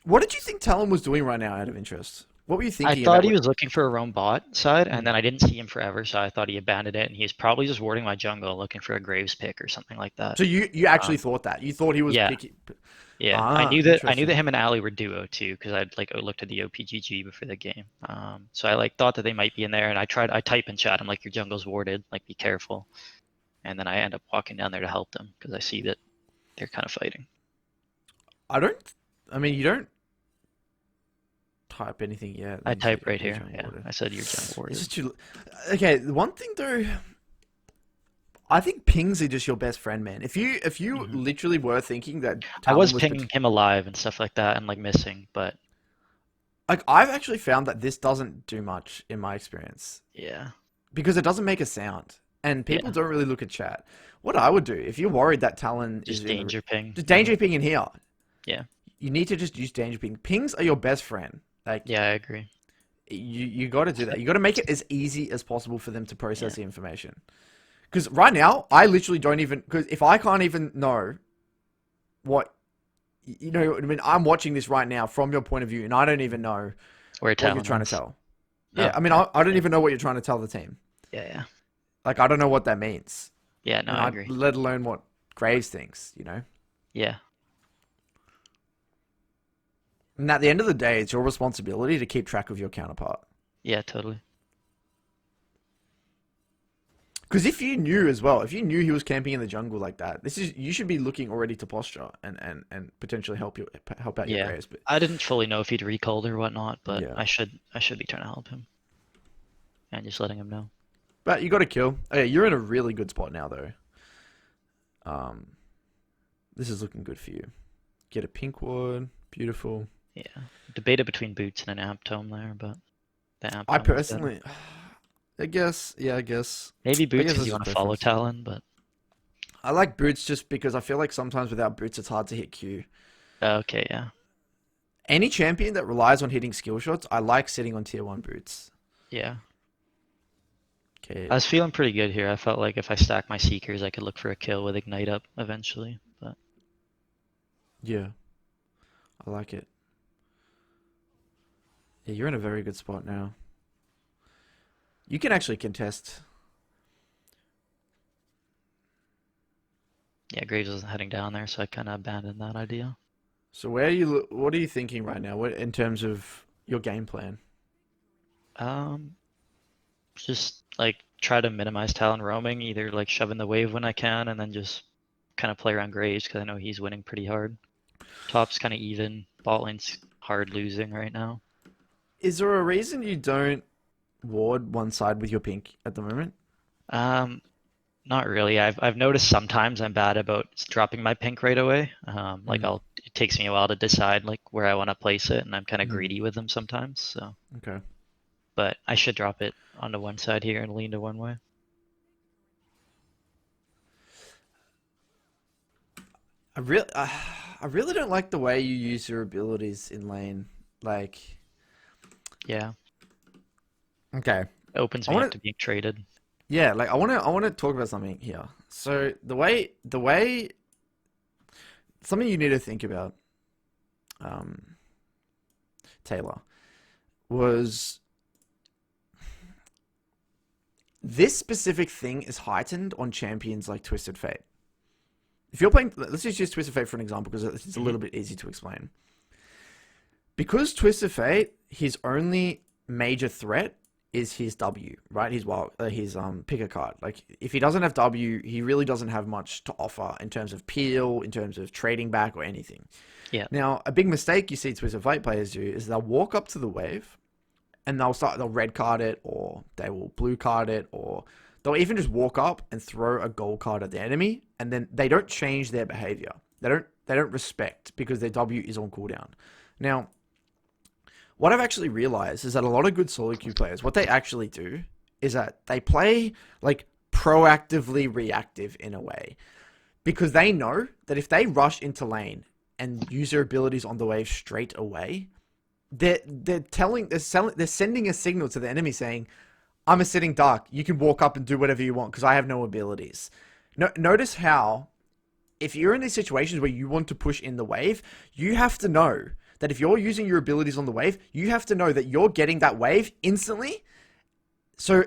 Speaker 2: What did you think Talon was doing right now, out of interest? What were you
Speaker 1: I
Speaker 2: thinking
Speaker 1: thought
Speaker 2: about?
Speaker 1: he
Speaker 2: What?
Speaker 1: was looking for a roam bot side, and
Speaker 2: Hmm.
Speaker 1: then I didn't see him forever, so I thought he abandoned it, and he's probably just warding my jungle, looking for a Graves pick or something like that.
Speaker 2: So you actually
Speaker 1: Um,
Speaker 2: thought that you thought he was
Speaker 1: yeah,
Speaker 2: picking.
Speaker 1: yeah.
Speaker 2: Ah,
Speaker 1: I knew that
Speaker 2: interesting.
Speaker 1: him and Ali were duo too, because I'd like looked at the OPGG before the game. So I like thought that they might be in there, and I type in chat, I'm like, your jungle's warded, like be careful. And then I end up walking down there to help them because I see that they're kind of fighting.
Speaker 2: I don't. I mean, you don't type anything yet.
Speaker 1: I
Speaker 2: Then you say
Speaker 1: type right
Speaker 2: your
Speaker 1: here.
Speaker 2: jungle
Speaker 1: Yeah,
Speaker 2: order.
Speaker 1: I said your jungle
Speaker 2: It's
Speaker 1: warded.
Speaker 2: just too. Okay, one thing though, I think pings are just your best friend, man. If you
Speaker 1: Hmm.
Speaker 2: literally were thinking that
Speaker 1: I was
Speaker 2: Talon was
Speaker 1: pinging him alive and stuff like that, and like missing, but
Speaker 2: like, I've actually found that this doesn't do much in my experience
Speaker 1: yeah,
Speaker 2: because it doesn't make a sound, and people
Speaker 1: yeah,
Speaker 2: don't really look at chat. What I would do if you're worried that Talon is
Speaker 1: just
Speaker 2: in the
Speaker 1: danger ping.
Speaker 2: just
Speaker 1: Yeah,
Speaker 2: danger ping in here,
Speaker 1: yeah,
Speaker 2: you need to just use danger ping. Pings are your best friend. Like
Speaker 1: yeah. I agree.
Speaker 2: you got to do that. You got to make it as easy as possible for them to process
Speaker 1: Yeah,
Speaker 2: the information. Because right now, I literally don't even. Because if I can't even know what I mean, I'm watching this right now from your point of view, and I don't even know
Speaker 1: where
Speaker 2: what you're
Speaker 1: Talon
Speaker 2: trying to
Speaker 1: is.
Speaker 2: tell.
Speaker 1: Oh,
Speaker 2: Yeah, I mean,
Speaker 1: okay.
Speaker 2: I don't
Speaker 1: Yeah,
Speaker 2: even know what you're trying to tell the team.
Speaker 1: yeah, yeah.
Speaker 2: Like, I don't know what that means,
Speaker 1: Yeah, no,
Speaker 2: and
Speaker 1: I agree.
Speaker 2: let alone what Graves thinks.
Speaker 1: Yeah,
Speaker 2: And at the end of the day, it's your responsibility to keep track of your counterpart.
Speaker 1: yeah, totally.
Speaker 2: Because if you knew as well, if you knew he was camping in the jungle like that, you should be looking already to posture and potentially help out your
Speaker 1: Yeah,
Speaker 2: Graves. But
Speaker 1: I didn't fully know if he'd recalled or whatnot, but
Speaker 2: yeah,
Speaker 1: I should be trying to help him and just letting him know.
Speaker 2: but you got to kill. Okay, you're in a really good spot now, though. Um, this is looking good for you. Get a pink ward, beautiful.
Speaker 1: Yeah, debated between boots and an amp tome there, but the amp
Speaker 2: I
Speaker 1: tome was better.
Speaker 2: personally, I guess, yeah,
Speaker 1: Maybe
Speaker 2: I
Speaker 1: boots
Speaker 2: guess
Speaker 1: because
Speaker 2: that's
Speaker 1: you
Speaker 2: just
Speaker 1: want to follow
Speaker 2: preference.
Speaker 1: Talon, but
Speaker 2: I like boots just because I feel like sometimes without boots it's hard to hit Q.
Speaker 1: okay, yeah,
Speaker 2: Any champion that relies on hitting skill shots, I like sitting on tier 1 boots.
Speaker 1: yeah.
Speaker 2: Okay,
Speaker 1: I was feeling pretty good here. I felt like if I stack my seekers, I could look for a kill with ignite up eventually. But
Speaker 2: yeah, I like it. Yeah, you're in a very good spot now. You can actually contest.
Speaker 1: yeah, Graves wasn't heading down there, so I kind of abandoned that idea.
Speaker 2: So where are you? What are you thinking right now? What in terms of your game plan?
Speaker 1: Um, just like try to minimize Talon roaming, either like shoving the wave when I can, and then just kind of play around Graves because I know he's winning pretty hard. Top's kind of even. Bot lane's hard losing right now.
Speaker 2: Is there a reason you don't ward one side with your pink at the moment?
Speaker 1: Um, Not really. I've noticed sometimes I'm bad about dropping my pink right away. Like
Speaker 2: Mm,
Speaker 1: it takes me a while to decide like where I want to place it, and I'm kind of
Speaker 2: mm,
Speaker 1: greedy with them sometimes. So,
Speaker 2: okay.
Speaker 1: but I should drop it onto one side here and lean to one way.
Speaker 2: I really don't like the way you use your abilities in lane. Like,
Speaker 1: Yeah,
Speaker 2: Okay.
Speaker 1: Opens
Speaker 2: I
Speaker 1: me
Speaker 2: want
Speaker 1: up
Speaker 2: to
Speaker 1: to being traded.
Speaker 2: Yeah, like I want to talk about something here. So the way something you need to think about, um, Taylor, was this specific thing is heightened on champions like Twisted Fate. If you're playing, let's just use Twisted Fate for an example because it's a
Speaker 1: Hmm.
Speaker 2: little bit easy to explain. Because Twisted Fate, his only major threat is his W, right? His pick a card. Like if he doesn't have W, he really doesn't have much to offer in terms of peel, in terms of trading back or anything.
Speaker 1: Yeah.
Speaker 2: Now, a big mistake you see Twisted Fate players do is they'll walk up to the wave and they'll red card it or they will blue card it or they'll even just walk up and throw a gold card at the enemy and then they don't change their behavior. They don't respect because their W is on cooldown. Now, what I've actually realized is that a lot of good solo queue players, what they actually do is that they play like proactively reactive in a way because they know that if they rush into lane and use their abilities on the wave straight away, they're sending a signal to the enemy saying, "I'm a sitting duck. You can walk up and do whatever you want because I have no abilities." No, notice how if you're in these situations where you want to push in the wave, you have to know that if you're using your abilities on the wave, you have to know that you're getting that wave instantly. So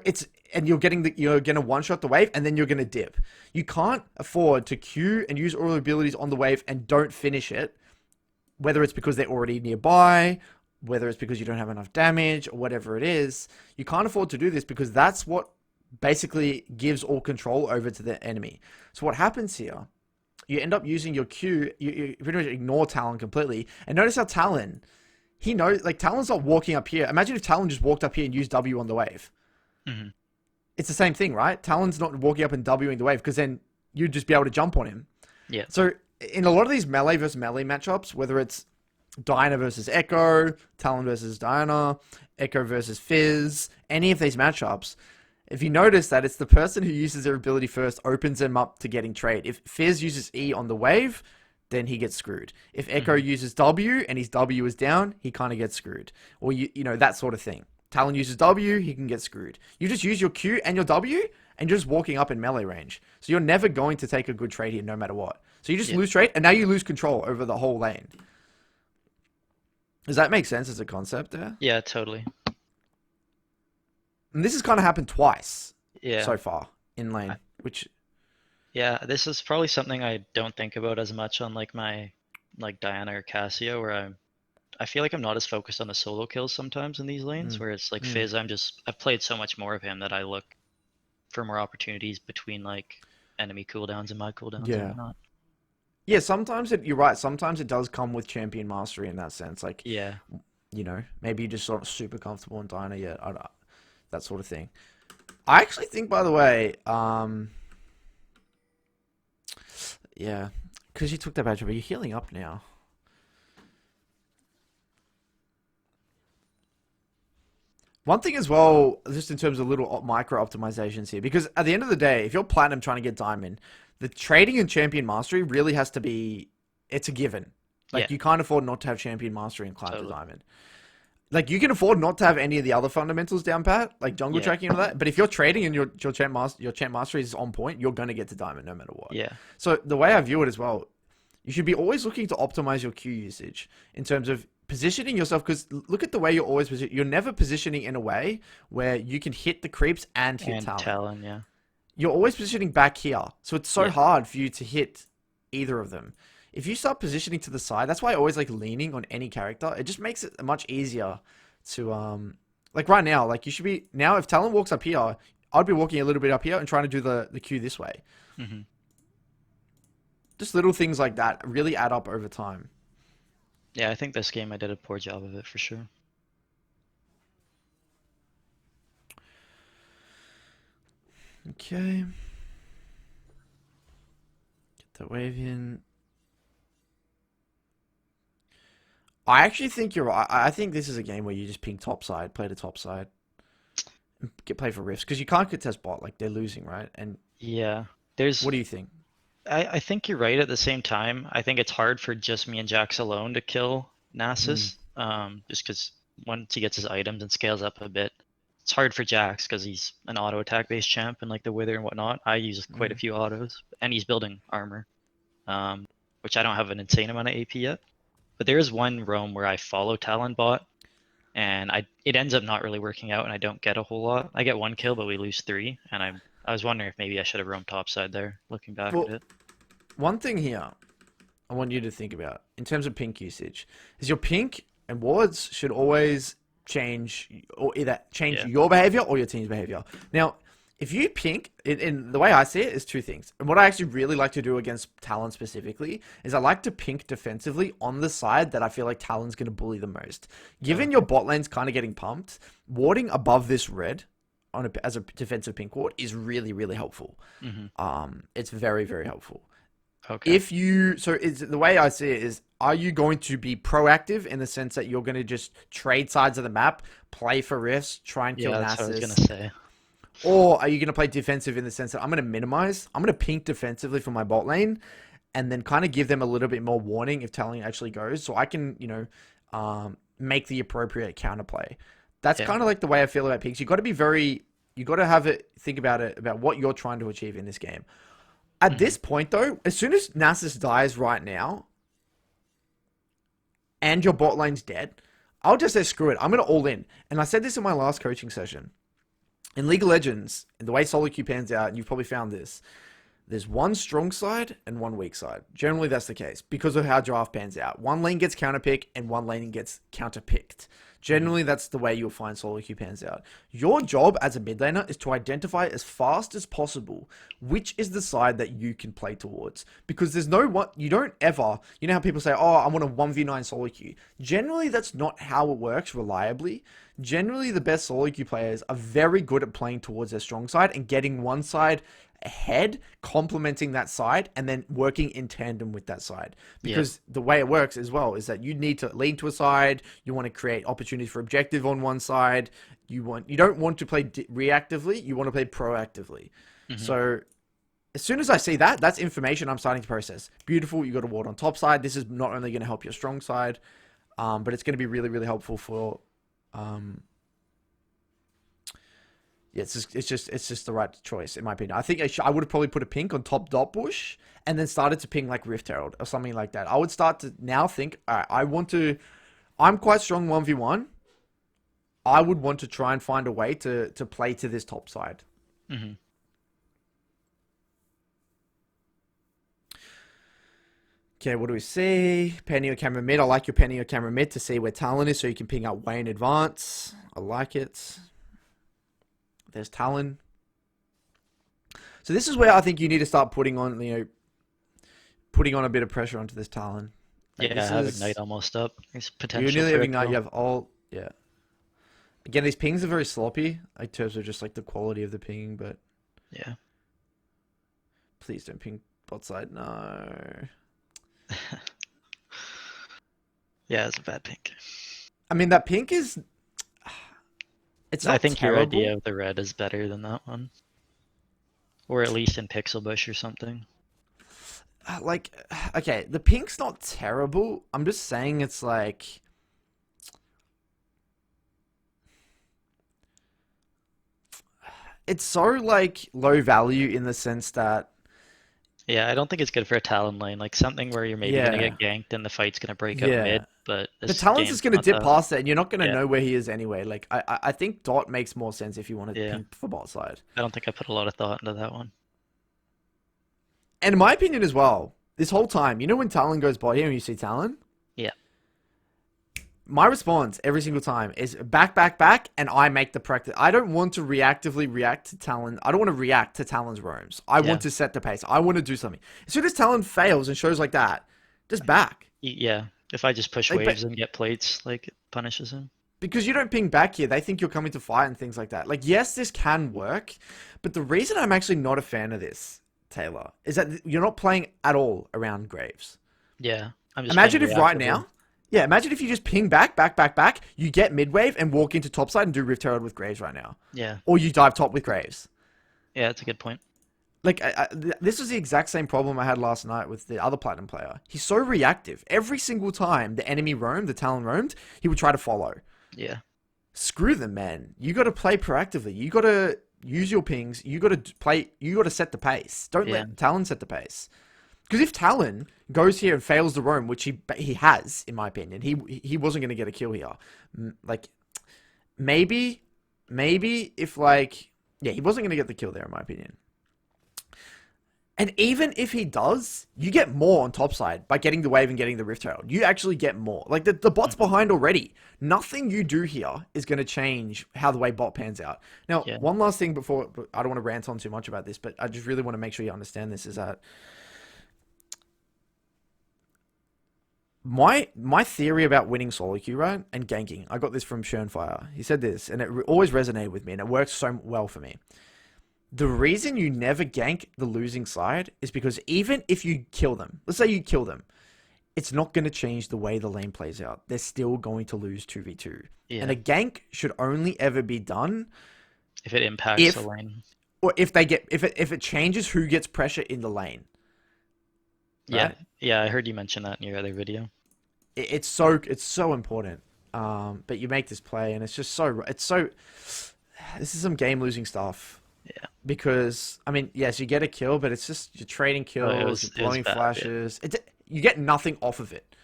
Speaker 2: you're gonna one shot the wave and then you're gonna dip. You can't afford to queue and use all your abilities on the wave and don't finish it, whether it's because they're already nearby, whether it's because you don't have enough damage or whatever it is. You can't afford to do this because that's what basically gives all control over to the enemy. So what happens here, you end up using your Q, you pretty much ignore Talon completely. And notice how Talon, he knows, like Talon's not walking up here. Imagine if Talon just walked up here and used W on the wave.
Speaker 1: Hmm.
Speaker 2: It's the same thing, right? Talon's not walking up and Wing the wave because then you'd just be able to jump on him.
Speaker 1: Yeah.
Speaker 2: So in a lot of these melee versus melee matchups, whether it's Diana versus Echo, Talon versus Diana, Echo versus Fizz, any of these matchups, if you notice that it's the person who uses their ability first opens them up to getting trade. If Fizz uses E on the wave, then he gets screwed. If Echo
Speaker 1: Hmm.
Speaker 2: uses W and his W is down, he kind of gets screwed. Or you know that sort of thing. Talon uses W, he can get screwed. You just use your Q and your W and you're just walking up in melee range. So you're never going to take a good trade here no matter what. So you just
Speaker 1: Yeah.
Speaker 2: lose trade and now you lose control over the whole lane. Does that make sense as a concept there?
Speaker 1: Yeah, totally.
Speaker 2: And this has kind of happened twice
Speaker 1: Yeah.
Speaker 2: so far in
Speaker 1: I,
Speaker 2: lane, which
Speaker 1: yeah, this is probably something I don't think about as much on like my like Diana or Cassio where I feel like I'm not as focused on the solo kills sometimes in these lanes
Speaker 2: mm,
Speaker 1: where it's like
Speaker 2: mm,
Speaker 1: Fizz, I've played so much more of him that I look for more opportunities between like enemy cooldowns and my cooldowns and
Speaker 2: yeah.
Speaker 1: whatnot.
Speaker 2: Yeah, you're right. Sometimes it does come with champion mastery in that sense. Like,
Speaker 1: Yeah.
Speaker 2: maybe you're just sort of super comfortable in Diner yet. I don't, that sort of thing. I actually think, by the way, yeah, because you took that badge, but you're healing up now. One thing as well, just in terms of little micro optimizations here, because at the end of the day, if you're platinum trying to get diamond, the trading and champion mastery really has to be, it's a given.
Speaker 1: Yeah,
Speaker 2: Like you can't afford not to have champion mastery and climb to
Speaker 1: totally.
Speaker 2: diamond. Like you can afford not to have any of the other fundamentals down pat, like jungle
Speaker 1: Yeah.
Speaker 2: tracking and all that. But if you're trading and your champ mastery is on point, you're gonna get to diamond no matter what.
Speaker 1: Yeah.
Speaker 2: So the way I view it as well, you should be always looking to optimize your Q usage in terms of positioning yourself. Because look at the way you're always you're never positioning in a way where you can hit the creeps and hit
Speaker 1: And
Speaker 2: Talon.
Speaker 1: Talon, yeah.
Speaker 2: You're always positioning back here, so it's so
Speaker 1: Yeah.
Speaker 2: hard for you to hit either of them. If you start positioning to the side, that's why I always like leaning on any character. It just makes it much easier to like right now, like you should be now if Talon walks up here, I'd be walking a little bit up here and trying to do the Q this way.
Speaker 1: Hmm.
Speaker 2: Just little things like that really add up over time.
Speaker 1: Yeah, I think this game I did a poor job of it for sure.
Speaker 2: Okay. Get that wave in. I actually think you're right. I think this is a game where you just ping top side, play the top side, and get play for rifts because you can't contest bot like they're losing, right? And
Speaker 1: Yeah. There's
Speaker 2: what do you think?
Speaker 1: I think you're right at the same time. I think it's hard for just me and Jax alone to kill
Speaker 2: Mm,
Speaker 1: Nasus. Just because once he gets his items and scales up a bit, It's hard for Jax because he's an auto attack based champ and like the Wither and whatnot. I use quite a
Speaker 2: Mm.
Speaker 1: few autos, and he's building armor, um, which I don't have an insane amount of AP yet. But there is one roam where I follow Talon bot, and it ends up not really working out, and I don't get a whole lot. I get one kill, but we lose three, and I was wondering if maybe I should have roamed topside there. Looking back at
Speaker 2: Well,
Speaker 1: it,
Speaker 2: one thing here I want you to think about in terms of pink usage is your pink and wards should always change, or either change
Speaker 1: yeah,
Speaker 2: your behavior or your team's behavior. Now, if you pink, in the way I see it, is two things. And what I actually really like to do against Talon specifically is I like to pink defensively on the side that I feel like Talon's going to bully the most. Given your bot lane's kind of getting pumped, warding above this red as a defensive pink ward is really, really helpful. It's very, very helpful.
Speaker 1: okay,
Speaker 2: If you, so it's the way I see it is, are you going to be proactive in the sense that you're going to just trade sides of the map, play for rifts, try and kill
Speaker 1: yeah, that's what I was
Speaker 2: Nasus,
Speaker 1: gonna say.
Speaker 2: or are you going to play defensive in the sense that I'm going to minimize, I'm going to pink defensively for my bot lane, and then kind of give them a little bit more warning if Talon actually goes, so I can, make the appropriate counterplay. That's
Speaker 1: Yeah,
Speaker 2: kind of like the way I feel about pinks. You got to be very, you got to have it, think about it, about what you're trying to achieve in this game. At
Speaker 1: hmm
Speaker 2: this point, though, as soon as Nasus dies right now, and your bot lane's dead, I'll just say screw it. I'm going to all in. And I said this in my last coaching session. In League of Legends, the way solo queue pans out, and you've probably found this, there's one strong side and one weak side. Generally, that's the case because of how draft pans out. One lane gets counterpicked and one lane gets counterpicked.
Speaker 1: hmm
Speaker 2: Generally, that's the way you'll find solo queue pans out. Your job as a mid laner is to identify as fast as possible which is the side that you can play towards. Because there's no one, you don't ever, you know how people say, oh, I want a 1v9 solo queue. Generally, that's not how it works reliably. Generally, the best solo queue players are very good at playing towards their strong side and getting one side ahead, complementing that side, and then working in tandem with that side.
Speaker 1: yeah,
Speaker 2: Because the way it works as well is that you need to lean to a side, you want to create opportunities for objective on one side, you don't want to play reactively, you want to play proactively.
Speaker 1: hmm
Speaker 2: So as soon as I see that, that's information I'm starting to process. Beautiful, you got a ward on top side. This is not only going to help your strong side, but it's going to be really, really helpful for um, yeah, it's just the right choice in my opinion. I think I would have probably put a pink on top dot bush and then started to ping like Rift Herald or something like that. I would start to now think, all right, I'm quite strong 1v1. I would want to try and find a way to play to this top side.
Speaker 1: hmm
Speaker 2: Okay, what do we see? Penny or camera mid. I like your penny or camera mid to see where Talon is so you can ping up way in advance. I like it. There's Talon. So this is where I think you need to start putting on, putting on a bit of pressure onto this Talon. Like
Speaker 1: yeah. I
Speaker 2: this
Speaker 1: have ignite
Speaker 2: is,
Speaker 1: almost up. There's
Speaker 2: you
Speaker 1: potential
Speaker 2: nearly
Speaker 1: for
Speaker 2: have
Speaker 1: a
Speaker 2: ignite, you
Speaker 1: kill.
Speaker 2: have all, yeah. Again, these pings are very sloppy in terms of just like the quality of the ping, but
Speaker 1: Yeah.
Speaker 2: please don't ping bot side. No.
Speaker 1: Yeah, it's a bad pick.
Speaker 2: I mean, that pink is, it's
Speaker 1: I
Speaker 2: not
Speaker 1: think your idea
Speaker 2: terrible.
Speaker 1: of the red is better than that one, or at least in Pixel Bush or something.
Speaker 2: Like, okay, the pink's not terrible. I'm just saying it's like, it's so like low value in the sense that,
Speaker 1: Yeah, I don't think it's good for a Talon lane. Like something where you're maybe gonna
Speaker 2: yeah,
Speaker 1: get ganked and the fight's gonna break up
Speaker 2: yeah.
Speaker 1: mid, but
Speaker 2: But
Speaker 1: this
Speaker 2: Talon's
Speaker 1: game's
Speaker 2: just going to
Speaker 1: not
Speaker 2: dip
Speaker 1: that.
Speaker 2: past it, and you're not going to
Speaker 1: Yeah,
Speaker 2: know where he is anyway. Like, I think Dot makes more sense if you want to
Speaker 1: yeah.
Speaker 2: ping for bot side.
Speaker 1: I don't think I put a lot of thought into that one.
Speaker 2: And in my opinion as well, this whole time, you know when Talon goes bot here and you see Talon?
Speaker 1: Yeah,
Speaker 2: My response every single time is back, back, back, and I make the practice. I don't want to reactively react to Talon. I don't want to react to Talon's roams. I
Speaker 1: yeah,
Speaker 2: want to set the pace. I want to do something. As soon as Talon fails and shows like that, just back.
Speaker 1: yeah. If I just push
Speaker 2: Like,
Speaker 1: waves and get plates, like it punishes him.
Speaker 2: because you don't ping back here, they think you're coming to fight and things like that. Like, yes, this can work, but the reason I'm actually not a fan of this, Taylor, is that you're not playing at all around Graves.
Speaker 1: Yeah, I'm just playing
Speaker 2: Imagine if right
Speaker 1: reactively.
Speaker 2: now, yeah, imagine if you just ping back, back, back, back, you get mid wave and walk into topside and do Rift Herald with Graves right now.
Speaker 1: Yeah,
Speaker 2: Or you dive top with Graves.
Speaker 1: yeah, that's a good point.
Speaker 2: Like, this was the exact same problem I had last night with the other Platinum player. He's so reactive. Every single time the enemy roamed, the Talon roamed, he would try to follow.
Speaker 1: Yeah,
Speaker 2: screw them, man. You got to play proactively. You got to use your pings. You got to play. You got to set the pace. Don't
Speaker 1: Yeah.
Speaker 2: let Talon set the pace. Because if Talon goes here and fails the roam, which he has, in my opinion, he wasn't going to get a kill here. Like maybe if like yeah, he wasn't going to get the kill there, in my opinion. And even if he does, you get more on topside by getting the wave and getting the Rift Herald. You actually get more. Like, the bot's
Speaker 1: Mhm.
Speaker 2: behind already. Nothing you do here is going to change how the way bot pans out. Now,
Speaker 1: Yeah.
Speaker 2: one last thing before, I don't want to rant on too much about this, but I just really want to make sure you understand this, is that my theory about winning solo queue, right, and ganking, I got this from Schönfire. He said this, and it always resonated with me, and it works so well for me. The reason you never gank the losing side is because even if you kill them, let's say you kill them, it's not going to change the way the lane plays out. They're still going to lose 2v2. And
Speaker 1: Yeah.
Speaker 2: a gank should only ever be done
Speaker 1: If it impacts the
Speaker 2: if
Speaker 1: lane.
Speaker 2: or if they get if it changes who gets pressure in the lane,
Speaker 1: Yeah.
Speaker 2: right?
Speaker 1: Yeah, I heard you mention that in your other video.
Speaker 2: It's so important. But you make this play and it's so this is some game losing stuff.
Speaker 1: Yeah.
Speaker 2: Because I mean, yes, you get a kill, but it's just you're trading
Speaker 1: Oh, it
Speaker 2: kills,
Speaker 1: was
Speaker 2: you're
Speaker 1: it was
Speaker 2: blowing
Speaker 1: bad. Yeah.
Speaker 2: flashes. You get nothing off of it.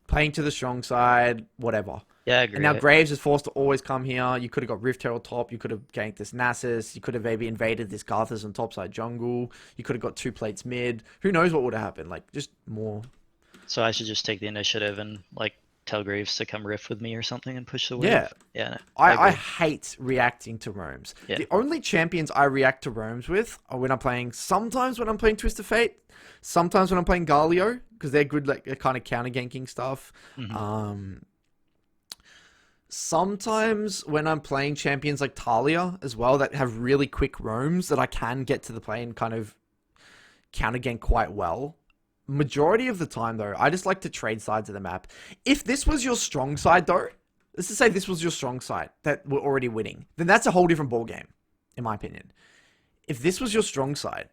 Speaker 2: Playing to the strong side, whatever.
Speaker 1: Yeah, I
Speaker 2: And
Speaker 1: agree.
Speaker 2: now Graves is forced to always come here. You could have got Rift Herald top. You could have ganked this Nasus. You could have maybe invaded this Garthas on topside jungle. You could have got 2 plates mid. Who knows what would have happened? Like, just more.
Speaker 1: So I should just take the initiative and like tell Graves to come riff with me or something and push the
Speaker 2: Yeah.
Speaker 1: wave. Yeah, I
Speaker 2: I
Speaker 1: agree.
Speaker 2: hate reacting to roams.
Speaker 1: Yeah.
Speaker 2: The only champions I react to roams with are when I'm playing, sometimes when I'm playing Twist of Fate, sometimes when I'm playing Galio, because they're good, like, kind of counter ganking stuff.
Speaker 1: Hmm.
Speaker 2: Um, Sometimes when I'm playing champions like Talia as well, that have really quick roams that I can get to the play and kind of counter gank quite well. Majority of the time, though, I just like to trade sides of the map. If this was your strong side, though, let's just say this was your strong side that were already winning, then that's a whole different ball game, in my opinion. If this was your strong side,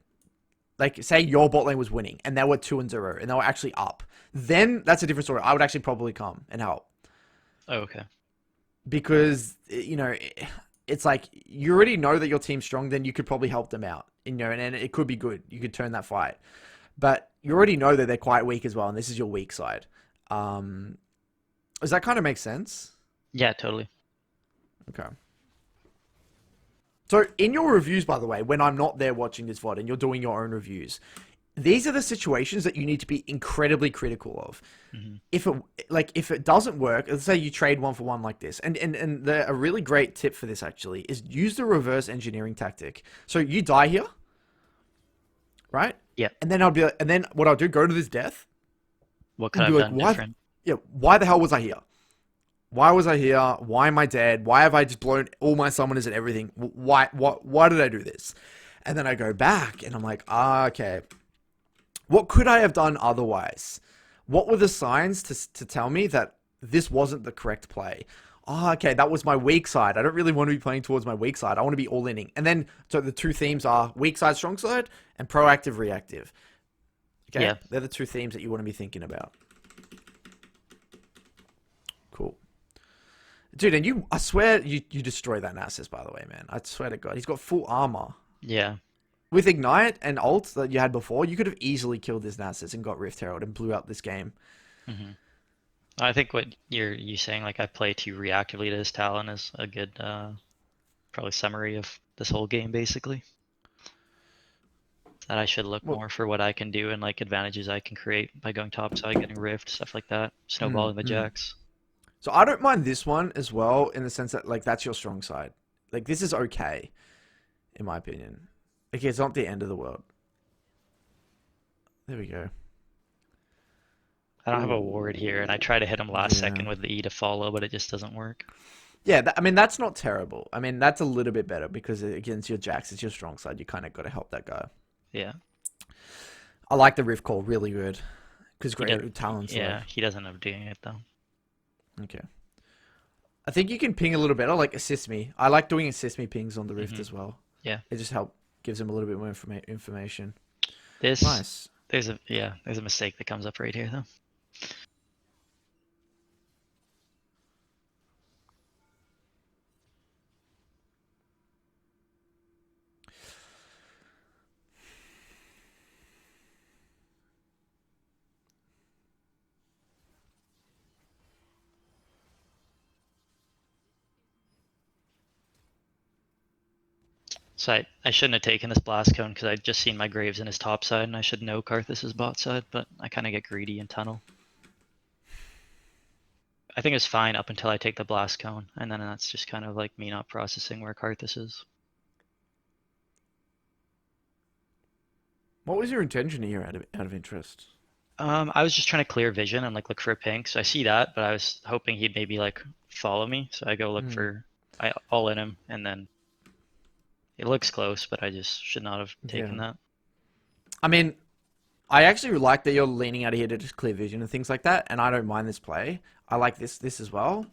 Speaker 2: like say your bot lane was winning and they were 2-0 and they were actually up, then that's a different story. I would actually probably come and help.
Speaker 1: Oh, okay.
Speaker 2: Because it's like you already know that your team's strong, then you could probably help them out, and it could be good. You could turn that fight, but you already know that they're quite weak as well, and this is your weak side. Does that kind of make sense?
Speaker 1: Yeah, totally.
Speaker 2: Okay. So in your reviews, by the way, when I'm not there watching this VOD and you're doing your own reviews, these are the situations that you need to be incredibly critical of.
Speaker 1: Hmm.
Speaker 2: If it doesn't work, let's say you trade 1 for 1 like this, and a really great tip for this actually is use the reverse engineering tactic. So you die here, right?
Speaker 1: Yeah.
Speaker 2: And then and then what I'll do, go to this death
Speaker 1: What could
Speaker 2: and
Speaker 1: I
Speaker 2: be
Speaker 1: have
Speaker 2: like,
Speaker 1: done
Speaker 2: why?
Speaker 1: different?
Speaker 2: Yeah, why the hell was I here? Why was I here? Why am I dead? Why have I just blown all my summoners and everything? Why did I do this? And then I go back and I'm like, okay, what could I have done otherwise? What were the signs to tell me that this wasn't the correct play? Oh, okay, that was my weak side. I don't really want to be playing towards my weak side. I want to be all inning. And then, so the two themes are weak side, strong side, and proactive, reactive. Okay?
Speaker 1: Yeah.
Speaker 2: They're the two themes that you want to be thinking about. Cool. Dude, and I swear you destroy that Nasus, by the way, man. I swear to God. He's got full armor.
Speaker 1: Yeah.
Speaker 2: With Ignite and ult that you had before, you could have easily killed this Nasus and got Rift Herald and blew out this game.
Speaker 1: Hmm. I think what you saying, like I play too reactively to this Talon, is a good probably summary of this whole game basically. That I should look
Speaker 2: Well,
Speaker 1: more for what I can do and like advantages I can create by going topside, getting rift, stuff like that, snowballing the
Speaker 2: mm.
Speaker 1: jacks.
Speaker 2: So I don't mind this one as well in the sense that, like, that's your strong side. Like, this is okay, in my opinion. Okay, it's not the end of the world. There we go.
Speaker 1: I don't have a ward here, and I
Speaker 2: Ooh,
Speaker 1: try to hit him last
Speaker 2: yeah.
Speaker 1: second with the E to follow, but it just doesn't work.
Speaker 2: Yeah, I mean, that's not terrible. I mean, that's a little bit better because against your Jax, it's your strong side. You kind of got to help that guy.
Speaker 1: Yeah.
Speaker 2: I like the Rift Call, really good. Because
Speaker 1: He does,
Speaker 2: great talent's low.
Speaker 1: yeah, he doesn't end up doing it though.
Speaker 2: Okay. I think you can ping a little better, like assist me. I like doing assist me pings on the Rift
Speaker 1: Hmm.
Speaker 2: as well.
Speaker 1: Yeah.
Speaker 2: It just gives him a little bit more information.
Speaker 1: This
Speaker 2: Nice.
Speaker 1: there's a mistake that comes up right here though. So I shouldn't have taken this blast cone because I'd just seen my graves in his top side, and I should know Karthus's bot side, but I kind of get greedy in tunnel. I think it's fine up until I take the blast cone, and then that's just kind of like me not processing where Karthus is.
Speaker 2: What was your intention here out of interest?
Speaker 1: I was just trying to clear vision and like look for a pink, so I see that, but I was hoping he'd maybe like follow me, so I go look
Speaker 2: Hmm.
Speaker 1: for I all in him, and then it looks close, but I just should not have
Speaker 2: Yeah.
Speaker 1: taken that.
Speaker 2: I mean, I actually like that you're leaning out of here to just clear vision and things like that, and I don't mind this play. I like this as well.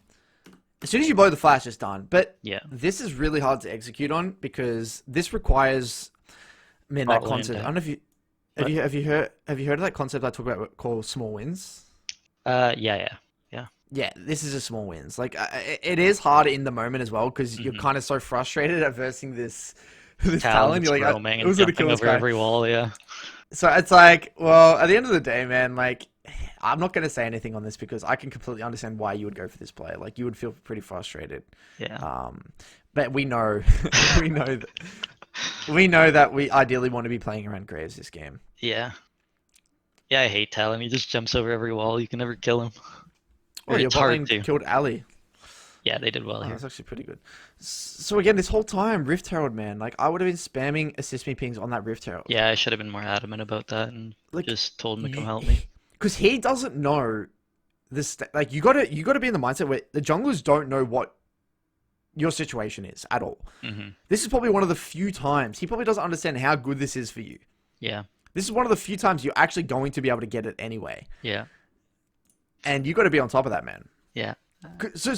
Speaker 2: As soon as you blow the flash, it's done. But
Speaker 1: Yeah,
Speaker 2: this is really hard to execute on because this requires, man, that
Speaker 1: bot lane
Speaker 2: concept. I
Speaker 1: deck.
Speaker 2: don't know if you
Speaker 1: But
Speaker 2: have you heard of that concept I talk about called small wins?
Speaker 1: yeah, yeah, yeah.
Speaker 2: Yeah, this is a small wins. Like it is hard in the moment as well because you're
Speaker 1: Mm-hmm.
Speaker 2: kind of so frustrated at versing this
Speaker 1: Talon
Speaker 2: talent.
Speaker 1: that's
Speaker 2: You're like,
Speaker 1: roaming
Speaker 2: I
Speaker 1: and
Speaker 2: was gonna
Speaker 1: jumping
Speaker 2: kill this
Speaker 1: over
Speaker 2: guy.
Speaker 1: every wall. Yeah,
Speaker 2: So it's like, well, at the end of the day, man, like, I'm not going to say anything on this because I can completely understand why you would go for this play. Like, you would feel pretty frustrated.
Speaker 1: yeah,
Speaker 2: Um, but we know, we know that, we know that we ideally want to be playing around Graves this game.
Speaker 1: yeah, yeah. I hate Talon. He just jumps over every wall. You can never kill him, or
Speaker 2: Oh, your
Speaker 1: it's
Speaker 2: bot
Speaker 1: hard
Speaker 2: lane
Speaker 1: to.
Speaker 2: killed Ali.
Speaker 1: Yeah, they did well
Speaker 2: Oh,
Speaker 1: here.
Speaker 2: that's actually pretty good. So again, this whole time, Rift Herald, man, like I would have been spamming assist me pings on that Rift Herald.
Speaker 1: Yeah, I should have been more adamant about that and
Speaker 2: Like,
Speaker 1: just told him to come
Speaker 2: you,
Speaker 1: help me.
Speaker 2: because he doesn't know this. Like, you gotta be in the mindset where the junglers don't know what your situation is at all.
Speaker 1: Hmm.
Speaker 2: This is probably one of the few times he probably doesn't understand how good this is for you.
Speaker 1: Yeah,
Speaker 2: This is one of the few times you're actually going to be able to get it anyway,
Speaker 1: yeah,
Speaker 2: and you got to be on top of that, man.
Speaker 1: yeah,
Speaker 2: So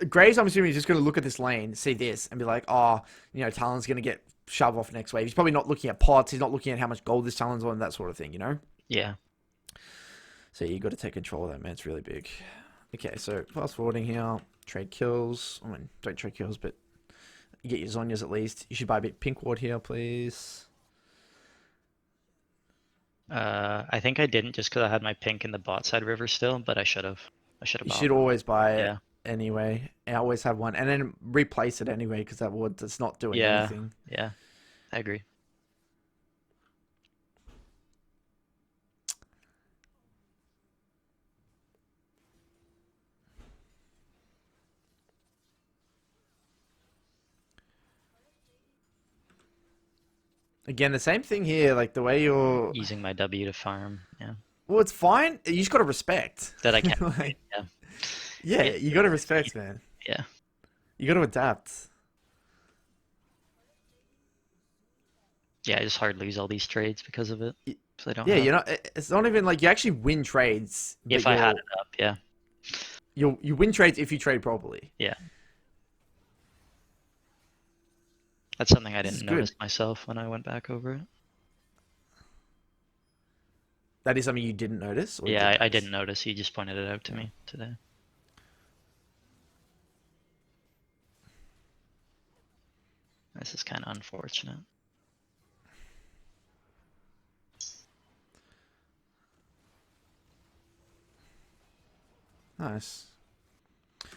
Speaker 2: Graves, I'm assuming, is just going to look at this lane, see this, and be like, oh, you know, Talon's going to get shoved off next wave. He's probably not looking at pots. He's not looking at how much gold this Talon's on, that sort of thing, you know.
Speaker 1: yeah.
Speaker 2: So you got to take control of that, man. It's really big. Okay, so fast forwarding here, trade kills. I mean, don't trade kills, but you get your Zonias at least. You should buy a bit pink ward here, please.
Speaker 1: I think I didn't just because I had my pink in the bot side river still, but I should have. I should have
Speaker 2: You
Speaker 1: bought
Speaker 2: should
Speaker 1: one.
Speaker 2: always buy it
Speaker 1: Yeah,
Speaker 2: anyway. I always have one, and then replace it anyway because that ward that's not doing
Speaker 1: yeah,
Speaker 2: anything.
Speaker 1: yeah. I agree.
Speaker 2: Again, the same thing here. Like the way you're,
Speaker 1: Using my W to farm. Yeah,
Speaker 2: well, it's fine. You just got to respect.
Speaker 1: that I can't.
Speaker 2: Like,
Speaker 1: Yeah,
Speaker 2: yeah,
Speaker 1: yeah,
Speaker 2: you got to respect, man.
Speaker 1: yeah,
Speaker 2: You got to adapt.
Speaker 1: yeah. I just hard lose all these trades because of it.
Speaker 2: Y-
Speaker 1: So I don't
Speaker 2: Yeah,
Speaker 1: have.
Speaker 2: you're not. It's not even like you actually win trades, but
Speaker 1: If I had it up, yeah,
Speaker 2: you win trades if you trade properly.
Speaker 1: yeah. That's something I
Speaker 2: This is
Speaker 1: didn't
Speaker 2: good.
Speaker 1: notice myself when I went back over it.
Speaker 2: That is something you didn't notice, or you
Speaker 1: Yeah,
Speaker 2: did
Speaker 1: I
Speaker 2: notice.
Speaker 1: didn't notice. He just pointed it out to
Speaker 2: Yeah.
Speaker 1: me today. This is kind of unfortunate.
Speaker 2: Nice.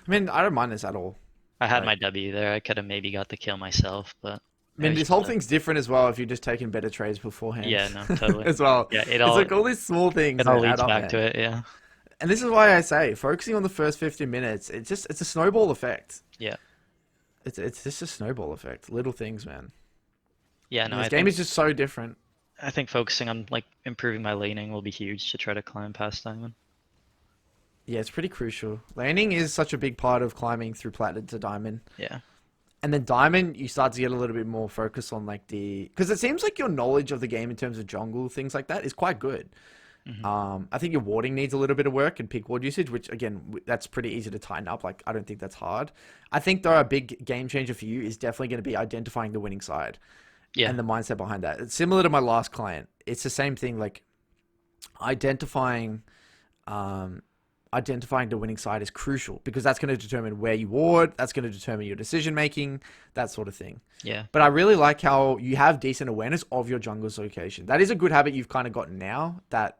Speaker 2: I mean, I don't mind this at all.
Speaker 1: I had
Speaker 2: Like,
Speaker 1: my W there. I could have maybe got the kill myself, but
Speaker 2: I
Speaker 1: I
Speaker 2: mean,
Speaker 1: was
Speaker 2: this whole
Speaker 1: just,
Speaker 2: thing's different as well if you're just taking better trades beforehand
Speaker 1: yeah, no, totally.
Speaker 2: as well.
Speaker 1: Yeah,
Speaker 2: It's like all these small things
Speaker 1: it all
Speaker 2: that add
Speaker 1: leads
Speaker 2: up,
Speaker 1: back to
Speaker 2: man.
Speaker 1: it. Yeah,
Speaker 2: And this is why I say focusing on the first 15 minutes. It's a snowball effect.
Speaker 1: yeah,
Speaker 2: It's just a snowball effect. Little things, man.
Speaker 1: yeah.
Speaker 2: And
Speaker 1: No,
Speaker 2: this game is just so different.
Speaker 1: I think focusing on like improving my laning will be huge to try to climb past Diamond.
Speaker 2: Yeah, it's pretty crucial. Laning is such a big part of climbing through Platinum to Diamond.
Speaker 1: Yeah,
Speaker 2: And then Diamond, you start to get a little bit more focus on like the... Because it seems like your knowledge of the game in terms of jungle, things like that, is quite good.
Speaker 1: hmm
Speaker 2: I think your warding needs a little bit of work and peak ward usage, which again, that's pretty easy to tighten up. Like, I don't think that's hard. I think though a big game changer for you is definitely going to be identifying the winning side
Speaker 1: yeah,
Speaker 2: and the mindset behind that. It's similar to my last client. It's the same thing, like identifying, identifying the winning side is crucial because that's going to determine where you ward. That's going to determine your decision making, that sort of thing.
Speaker 1: yeah,
Speaker 2: But I really like how you have decent awareness of your jungler's location. That is a good habit you've kind of gotten now that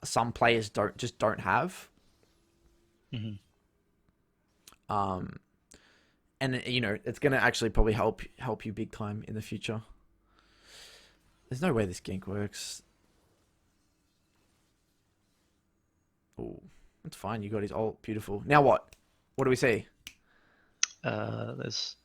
Speaker 2: some players don't have.
Speaker 1: hmm
Speaker 2: Um, and you know it's gonna actually probably help you big time in the future. There's no way this gank works. Oh, it's fine. You got his ult. Beautiful. Now what? What do we see?
Speaker 1: There's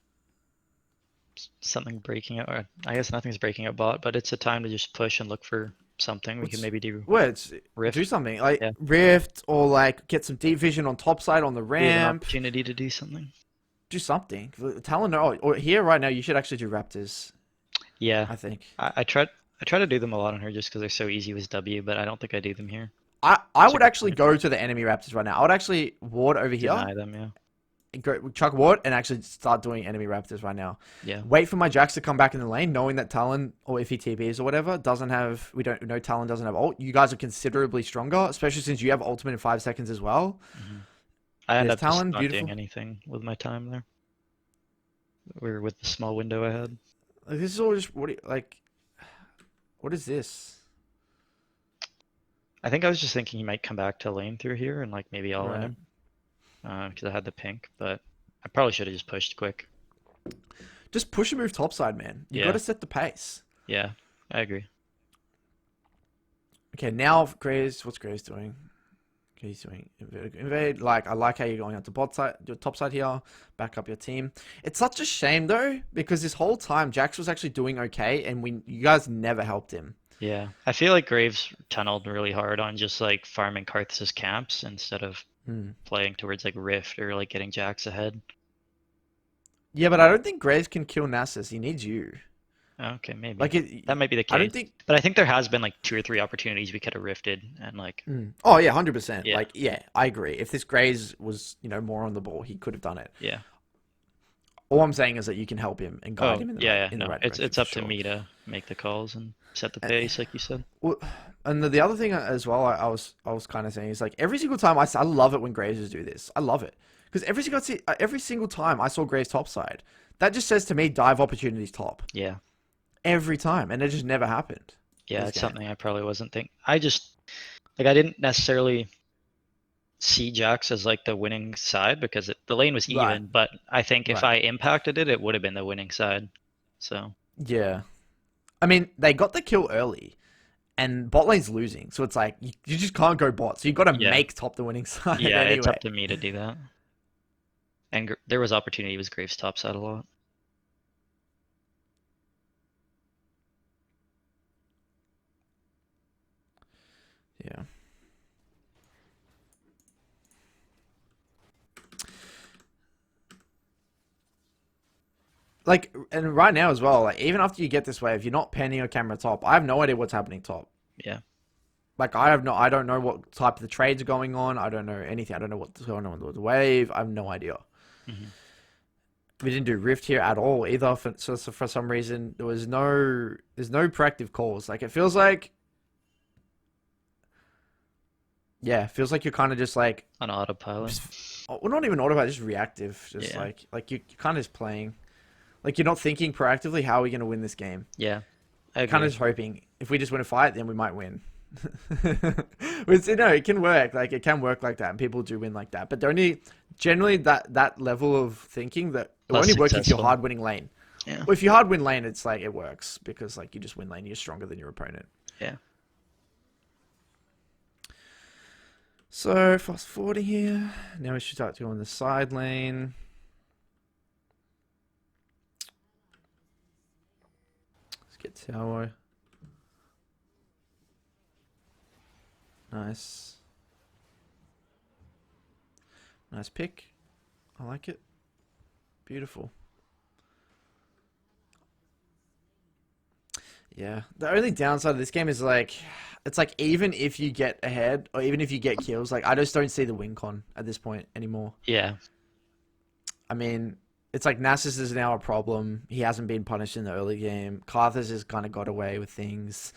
Speaker 1: something breaking out, or I guess nothing's breaking out bot, but it's a time to just push and look for something. We can
Speaker 2: What's
Speaker 1: maybe do
Speaker 2: words? Do
Speaker 1: Rift.
Speaker 2: something like
Speaker 1: Yeah,
Speaker 2: rift or like get some deep vision on top side on the
Speaker 1: we have an
Speaker 2: ramp.
Speaker 1: opportunity to do something.
Speaker 2: Do something. Talon or here right now. You should actually do raptors.
Speaker 1: Yeah,
Speaker 2: I think.
Speaker 1: I try to do them a lot on her just because they're so easy with W, but I don't think I do them here.
Speaker 2: I
Speaker 1: That's a
Speaker 2: would
Speaker 1: good
Speaker 2: actually
Speaker 1: point.
Speaker 2: go to the enemy raptors right now. I would actually ward over here,
Speaker 1: Deny them, yeah.
Speaker 2: go, chuck ward, and actually start doing enemy raptors right now.
Speaker 1: Yeah.
Speaker 2: Wait for my Jax to come back in the lane, knowing that Talon, or if he TBs or whatever, doesn't have. We don't know Talon doesn't have ult. You guys are considerably stronger, especially since you have ultimate in 5 seconds as well.
Speaker 1: hmm I end
Speaker 2: There's
Speaker 1: up just
Speaker 2: Talon,
Speaker 1: not doing
Speaker 2: beautiful.
Speaker 1: anything with my time there. We're with the small window I had.
Speaker 2: Like, this is all just like. What is this?
Speaker 1: I think I was just thinking he might come back to lane through here and like maybe all in
Speaker 2: Right.
Speaker 1: him because I had the pink, but I probably should have just pushed quick.
Speaker 2: Just push and move topside, man. You got
Speaker 1: Yeah,
Speaker 2: to set the pace.
Speaker 1: yeah, I agree.
Speaker 2: Okay, now Graves. What's Graves doing? Okay, he's doing invade. Like, I like how you're going out to bot side, your top side here, back up your team. It's such a shame though, because this whole time Jax was actually doing okay, and you guys never helped him.
Speaker 1: Yeah, I feel like Graves tunneled really hard on just like farming Karthus's camps instead of
Speaker 2: Hmm.
Speaker 1: playing towards like Rift or like getting Jax ahead.
Speaker 2: Yeah, but I don't think Graves can kill Nasus. He needs you.
Speaker 1: Okay, maybe
Speaker 2: Like it.
Speaker 1: that might be the
Speaker 2: I don't
Speaker 1: case,
Speaker 2: think.
Speaker 1: but I think there has been like 2 or 3 opportunities we could have rifted and like
Speaker 2: Oh yeah, 100%.
Speaker 1: yeah,
Speaker 2: Like yeah, I agree. If this Graves was more on the ball, he could have done it.
Speaker 1: yeah.
Speaker 2: All I'm saying is that you can help him and guide
Speaker 1: Oh
Speaker 2: him in the
Speaker 1: yeah,
Speaker 2: right
Speaker 1: yeah.
Speaker 2: in the
Speaker 1: No,
Speaker 2: right
Speaker 1: it's
Speaker 2: direction
Speaker 1: it's
Speaker 2: for
Speaker 1: up to
Speaker 2: sure.
Speaker 1: me to make the calls and set the
Speaker 2: Uh,
Speaker 1: pace, like you said.
Speaker 2: Well, and the other thing as well, I was kind of saying is like every single time I love it when Graves do this. I love it because every single time I saw Graves topside, that just says to me dive opportunities top
Speaker 1: Yeah,
Speaker 2: every time, and it just never happened
Speaker 1: yeah.
Speaker 2: this
Speaker 1: It's
Speaker 2: game.
Speaker 1: something I probably wasn't think. I just like I didn't necessarily see Jax as like the winning side because the lane was
Speaker 2: Right,
Speaker 1: even, but I think if
Speaker 2: right,
Speaker 1: I impacted it, it would have been the winning side. So
Speaker 2: yeah. I mean, they got the kill early, and bot lane's losing, so it's like you just can't go bot. So you got to
Speaker 1: yeah,
Speaker 2: make top the winning side
Speaker 1: yeah. It's
Speaker 2: anyway.
Speaker 1: up to me to do that. And there was opportunity with Graves top side a lot.
Speaker 2: Yeah. Like, and right now as well, like, even after you get this wave, you're not panning your camera top. I have no idea what's happening top.
Speaker 1: Yeah.
Speaker 2: Like, I don't know what type of the trades are going on. I don't know anything. I don't know what's going on with the wave. I have no idea.
Speaker 1: hmm
Speaker 2: We didn't do Rift here at all either. So for some reason, there's no proactive calls. Like, it feels like, yeah, it feels like you're kind of just like,
Speaker 1: On autopilot.
Speaker 2: well, not even autopilot, just reactive. Just
Speaker 1: Yeah.
Speaker 2: like you're kind of just playing. Like, you're not thinking proactively, how are we going to win this game?
Speaker 1: Yeah. I
Speaker 2: Kind of
Speaker 1: agree.
Speaker 2: just hoping if we just win a fight, then we might win. Which, it can work. Like it can work like that, and people do win like that. But generally that level of thinking that it will
Speaker 1: Less
Speaker 2: only work if you're
Speaker 1: successful.
Speaker 2: hard winning lane.
Speaker 1: Yeah.
Speaker 2: Well, if you hard win lane, it's like it works because like you just win lane, you're stronger than your opponent.
Speaker 1: Yeah.
Speaker 2: So fast forwarding here. Now we should start doing the side lane. Let's get tower. Nice. Nice pick. I like it. Beautiful. Yeah. The only downside of this game is like, it's like even if you get ahead or even if you get kills, like I just don't see the win con at this point anymore.
Speaker 1: Yeah.
Speaker 2: I mean, it's like Nasus is now a problem. He hasn't been punished in the early game. Karthus has kind of got away with things.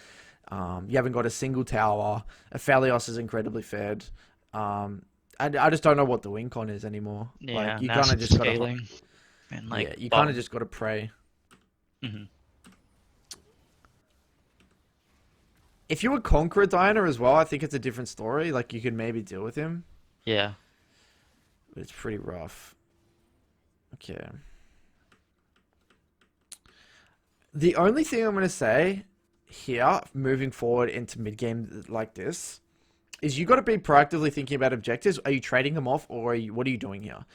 Speaker 2: You haven't got a single tower. Aphelios is incredibly fed. I just don't know what the win con is anymore.
Speaker 1: Yeah.
Speaker 2: Like you kind of
Speaker 1: Massive
Speaker 2: just got to,
Speaker 1: scaling. And like
Speaker 2: yeah, you kind of
Speaker 1: bottom.
Speaker 2: just got to pray.
Speaker 1: hmm
Speaker 2: If you were Conqueror Diana as well, I think it's a different story. Like you could maybe deal with him,
Speaker 1: Yeah.
Speaker 2: but it's pretty rough. Okay. The only thing I'm going to say here, moving forward into mid game like this, is you got to be proactively thinking about objectives. Are you trading them off, or what are you doing here?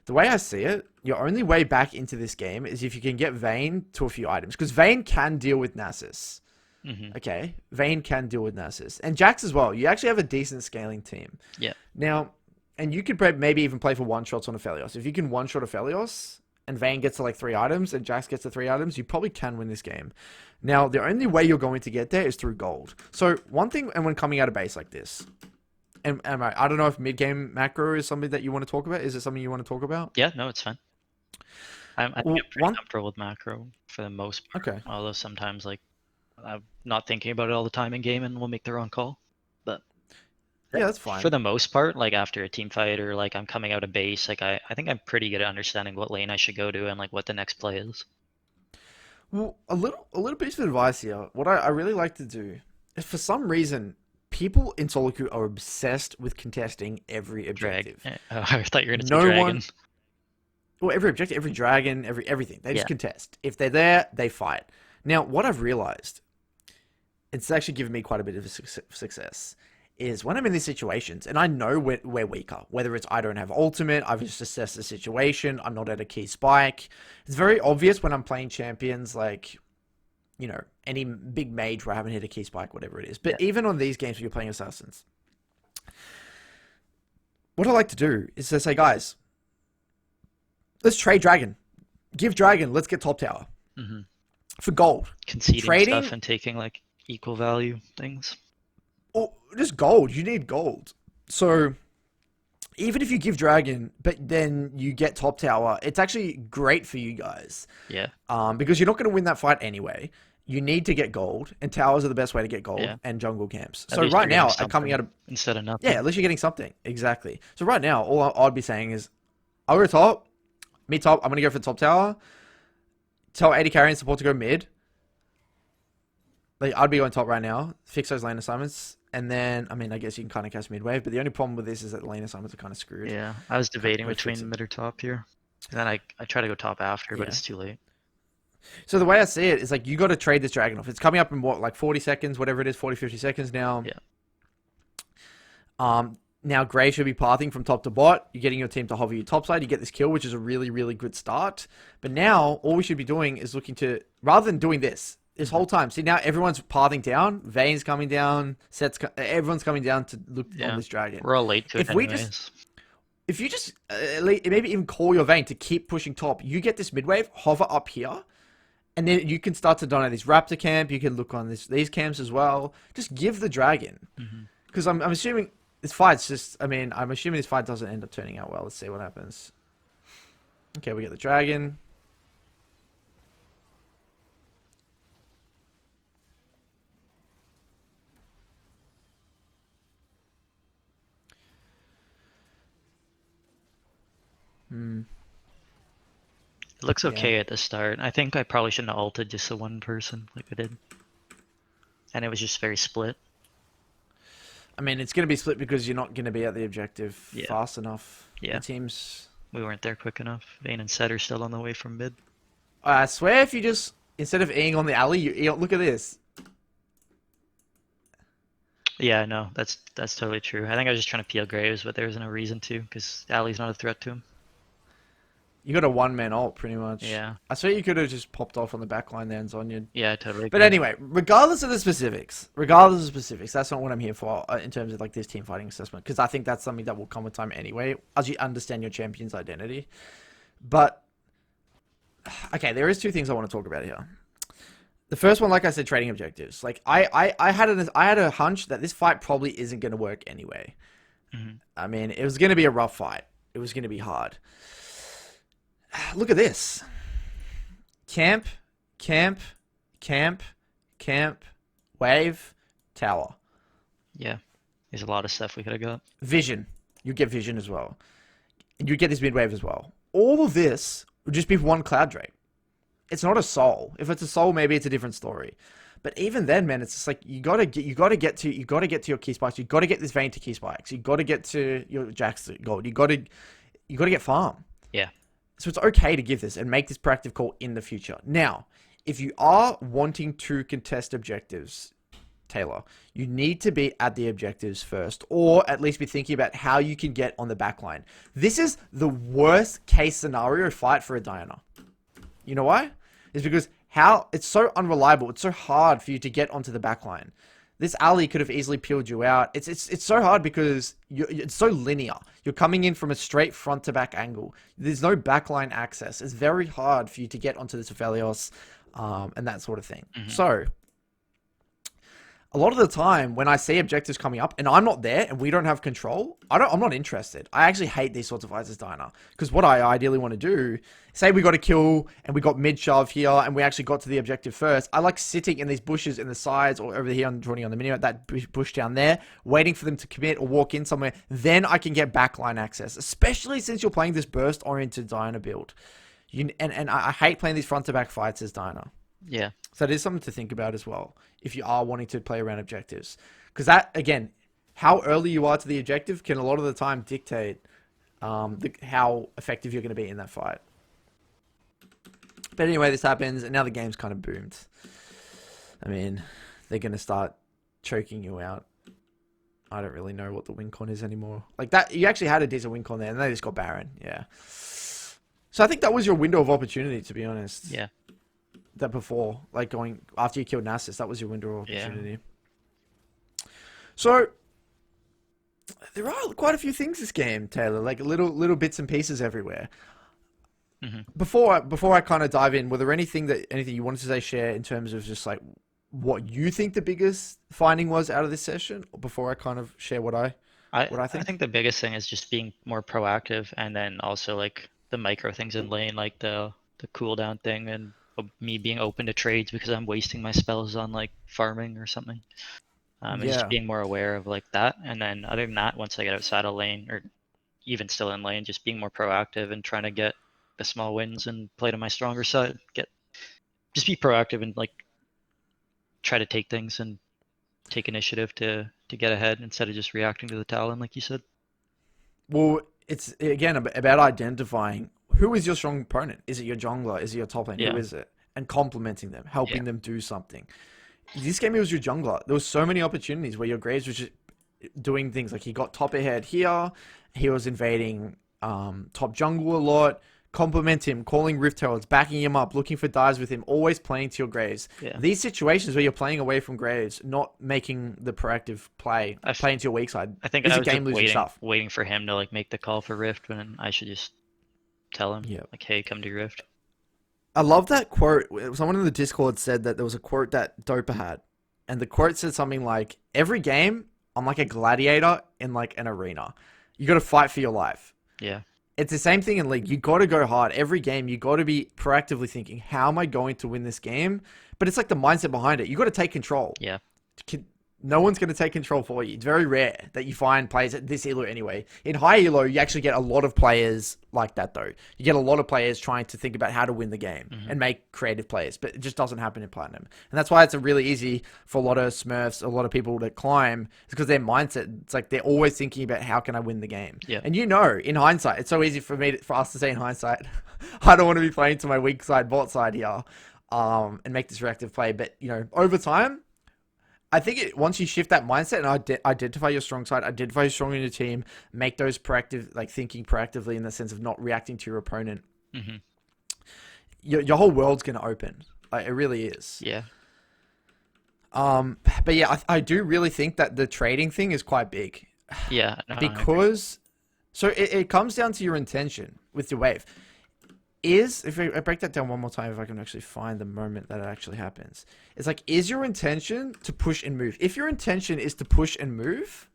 Speaker 2: The way I see it, your only way back into this game is if you can get Vayne to a few items, because Vayne can deal with Nasus.
Speaker 1: Mm-hmm.
Speaker 2: Okay, Vayne can deal with Nasus and Jax as well. You actually have a decent scaling team.
Speaker 1: Yeah.
Speaker 2: Now, and you could maybe even play for one shots on Aphelios. If you can one shot Aphelios and Vayne gets to like 3 items and Jax gets to 3 items, you probably can win this game. Now, the only way you're going to get there is through gold. So one thing, and when coming out of base like this, and I don't know if mid game macro is something that you want to talk about. Is it something you want to talk about?
Speaker 1: Yeah, no, it's fine. I think
Speaker 2: Well,
Speaker 1: I'm pretty comfortable with macro for the most part.
Speaker 2: Okay.
Speaker 1: Although sometimes like I'm not thinking about it all the time in game and we'll make the wrong call. But
Speaker 2: Yeah, that's
Speaker 1: for
Speaker 2: fine.
Speaker 1: the most part, like after a team fight or like I'm coming out of base, like I think I'm pretty good at understanding what lane I should go to and like what the next play is.
Speaker 2: Well, a little piece of advice here. What I really like to do is, for some reason, people in solo queue are obsessed with contesting every
Speaker 1: Drag.
Speaker 2: objective.
Speaker 1: Oh, I thought you were gonna say
Speaker 2: No
Speaker 1: dragon.
Speaker 2: one, well, every objective, every dragon, everything. They
Speaker 1: Yeah.
Speaker 2: just contest. If they're there, they fight. Now, what I've realized, it's actually given me quite a bit of a success, is when I'm in these situations and I know we're weaker, whether it's I don't have ultimate, I've just assessed the situation, I'm not at a key spike. It's very obvious when I'm playing champions like, you know, any big mage where I haven't hit a key spike, whatever it is. But
Speaker 1: Yeah.
Speaker 2: even on these games where you're playing assassins, what I like to do is to say, guys, let's trade dragon. Give dragon, let's get top tower.
Speaker 1: Mm-hmm.
Speaker 2: For gold.
Speaker 1: Conceding
Speaker 2: Trading,
Speaker 1: stuff and taking like equal value things.
Speaker 2: or just gold. You need gold. So even if you give dragon, but then you get top tower, it's actually great for you guys.
Speaker 1: Yeah.
Speaker 2: Because you're not going to win that fight anyway. You need to get gold, and towers are the best way to get gold,
Speaker 1: Yeah.
Speaker 2: and jungle camps.
Speaker 1: At
Speaker 2: So
Speaker 1: least
Speaker 2: right
Speaker 1: you're getting
Speaker 2: now, I'm coming
Speaker 1: something
Speaker 2: out of
Speaker 1: instead of nothing.
Speaker 2: yeah, at least you're getting something. Exactly. So right now, all I'd be saying is, I'll go top, mid top. I'm going to go for top tower. Tell AD carry and support to go mid. Like, I'd be going top right now. Fix those lane assignments. And then, I mean, I guess you can kind of cast mid wave. But the only problem with this is that the lane assignments are kind of screwed.
Speaker 1: Yeah. I was debating
Speaker 2: Go fix
Speaker 1: between
Speaker 2: it.
Speaker 1: mid or top here. And then I try to go top after, but
Speaker 2: Yeah.
Speaker 1: it's too late.
Speaker 2: So the way I see it is like, you got to trade this dragon off. It's coming up in what, like 40 seconds, whatever it is, 40, 50 seconds now.
Speaker 1: Yeah.
Speaker 2: Now Gray should be pathing from top to bot. You're getting your team to hover you topside. You get this kill, which is a really, really good start. But now all we should be doing is looking to, rather than doing this whole time. See, now everyone's pathing down. Vayne's coming down. Everyone's coming down to look on this dragon.
Speaker 1: We're all late to it
Speaker 2: If we
Speaker 1: anyways.
Speaker 2: If you just maybe even call your Vayne to keep pushing top, you get this mid wave, hover up here, and then you can start to donate this Raptor camp. You can look on these camps as well. Just give the dragon. Because I'm assuming this fight's just, I mean, I'm assuming this fight doesn't end up turning out well. Let's see what happens. Okay, we get the dragon.
Speaker 1: It looks okay at the start. I think I probably shouldn't have ulted just the one person like I did. And it was just very split.
Speaker 2: I mean, it's going to be split because you're not going to be at the objective fast enough.
Speaker 1: Yeah.
Speaker 2: The teams.
Speaker 1: We weren't there quick enough. Vayne and Set are still on the way from mid.
Speaker 2: I swear, if you just, instead of eating on the alley, you look at this.
Speaker 1: Yeah, no, that's totally true. I think I was just trying to peel Graves, but there was no reason to, because Ali's not a threat to him.
Speaker 2: You got a one-man ult, pretty much.
Speaker 1: Yeah.
Speaker 2: I swear you could have just popped off on the back line there and Zonya'd.
Speaker 1: Yeah, I totally
Speaker 2: But
Speaker 1: agree.
Speaker 2: anyway, regardless of the specifics, that's not what I'm here for in terms of like this team fighting assessment, because I think that's something that will come with time anyway, as you understand your champion's identity. But, okay, there is two things I want to talk about here. The first one, like I said, trading objectives. Like, I had a hunch that this fight probably isn't going to work anyway. I mean, it was going to be a rough fight. It was going to be hard. Look at this. Camp, camp, camp, camp, wave, tower.
Speaker 1: Yeah. There's a lot of stuff we could have got.
Speaker 2: Vision. You get vision as well. And you get this mid wave as well. All of this would just be one cloud drape. It's not a soul. If it's a soul, maybe it's a different story. But even then, man, it's just like you gotta get to your key spikes. You gotta get this Vayne to key spikes. You gotta get to your Jax to gold. You gotta get farm.
Speaker 1: Yeah.
Speaker 2: So it's okay to give this and make this proactive call in the future. Now, if you are wanting to contest objectives, Taylor, you need to be at the objectives first, or at least be thinking about how you can get on the back line. This is the worst case scenario fight for a Diana. You know why? It's because how it's so unreliable. It's so hard for you to get onto the back line. This alley could have easily peeled you out. It's so hard because it's so linear. You're coming in from a straight front to back angle. There's no backline access. It's very hard for you to get onto this Aphelios, and that sort of thing. So a lot of the time when I see objectives coming up and I'm not there and we don't have control, I'm not interested. I actually hate these sorts of fights as Diner, because what I ideally want to do, say we got a kill and we got mid shove here and we actually got to the objective first. I like sitting in these bushes in the sides or over here on drawing on the minimap, that bush down there, waiting for them to commit or walk in somewhere. Then I can get backline access, especially since you're playing this burst oriented Diner build. And I hate playing these front to back fights as Diner.
Speaker 1: Yeah.
Speaker 2: So it is something to think about as well if you are wanting to play around objectives. Because that, again, how early you are to the objective can a lot of the time dictate how effective you're going to be in that fight. But anyway, this happens, and now the game's kind of boomed. I mean, they're going to start choking you out. I don't really know what the win con is anymore. Like that, you actually had a decent win con there, and they just got Baron. Yeah. So I think that was your window of opportunity, to be honest.
Speaker 1: Yeah.
Speaker 2: That before, like going after you killed Nasus, that was your window of opportunity. Yeah. So there are quite a few things this game, Taylor, like little bits and pieces everywhere. Before I kind of dive in, were there anything you wanted to say, share in terms of just like what you think the biggest finding was out of this session? Before I kind of share what I think.
Speaker 1: I think the biggest thing is just being more proactive, and then also like the micro things in lane, like the cooldown thing, and me being open to trades because I'm wasting my spells on like farming or something. And just being more aware of like that. And then other than that, once I get outside of lane or even still in lane, just being more proactive and trying to get the small wins and play to my stronger side. Just be proactive and like try to take things and take initiative to get ahead instead of just reacting to the Talon, like you said.
Speaker 2: Well, it's again about identifying who is your strong opponent. Is it your jungler? Is it your top lane?
Speaker 1: Yeah.
Speaker 2: Who is it? And complementing them, helping them do something. This game, it was your jungler. There was so many opportunities where your Graves was just doing things. Like he got top ahead here. He was invading top jungle a lot. Compliment him, calling Rift Heralds, backing him up, looking for dives with him, always playing to your Graves. Yeah. These situations where you're playing away from Graves, not making the proactive play, playing to your weak side.
Speaker 1: I think I was just waiting for him to like make the call for Rift when I should just tell him, like, hey, come to Rift.
Speaker 2: I love that quote. Someone in the Discord said that there was a quote that Dopa had. And the quote said something like, every game, I'm like a gladiator in like an arena. You got to fight for your life.
Speaker 1: Yeah.
Speaker 2: It's the same thing in League. You got to go hard. Every game, you got to be proactively thinking, how am I going to win this game? But it's like the mindset behind it. You got to take control.
Speaker 1: Yeah.
Speaker 2: No one's going to take control for you. It's very rare that you find players at this elo anyway. In high elo, you actually get a lot of players like that, though. You get a lot of players trying to think about how to win the game and make creative plays, but it just doesn't happen in Platinum. And that's why it's really easy for a lot of Smurfs, a lot of people to climb. It's because their mindset, it's like they're always thinking about how can I win the game.
Speaker 1: Yeah.
Speaker 2: And in hindsight, it's so easy for us to say in hindsight, I don't want to be playing to my weak side, bot side here, and make this reactive play. But, over time, I think once you shift that mindset and identify your strong side, identify your strong in your team, make those proactive, like thinking proactively in the sense of not reacting to your opponent, your whole world's going to open. Like, it really is.
Speaker 1: Yeah.
Speaker 2: But yeah, I do really think that the trading thing is quite big.
Speaker 1: Yeah. No,
Speaker 2: because, so it comes down to your intention with your wave. If I break that down one more time, if I can actually find the moment that it actually happens. It's like, is your intention to push and move? If your intention is to push and move,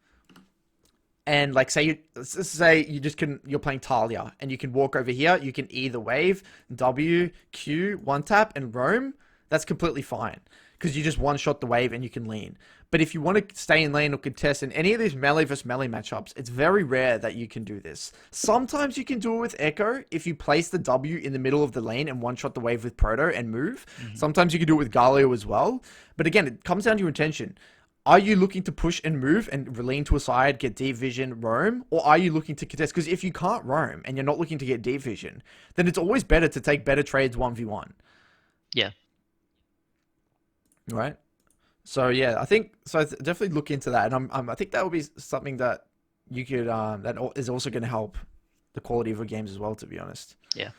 Speaker 2: and like let's say you're playing Talia, and you can walk over here, you can either wave, W, Q, one tap, and roam, that's completely fine. Because you just one-shot the wave and you can lean. But if you want to stay in lane or contest in any of these melee versus melee matchups, it's very rare that you can do this. Sometimes you can do it with Echo if you place the W in the middle of the lane and one-shot the wave with Proto and move. Sometimes you can do it with Galio as well. But again, it comes down to your intention. are you looking to push and move and lean to a side, get deep vision, roam, or are you looking to contest? Because if you can't roam and you're not looking to get deep vision, then it's always better to take better trades 1v1,
Speaker 1: Yeah.
Speaker 2: right? So yeah, I think so. Definitely look into that, and I think that will be something that you could that is also going to help the quality of your games as well. To be honest,
Speaker 1: Yeah.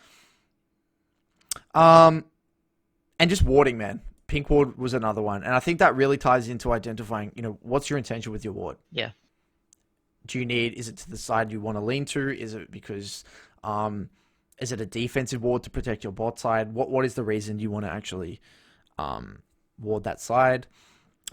Speaker 2: um, and just warding, man. Pink ward was another one, and I think that really ties into identifying. What's your intention with your ward?
Speaker 1: Yeah.
Speaker 2: Do you need? Is it to the side you want to lean to? Is it because, um, is it a defensive ward to protect your bot side? What is the reason you want to actually, ward that side?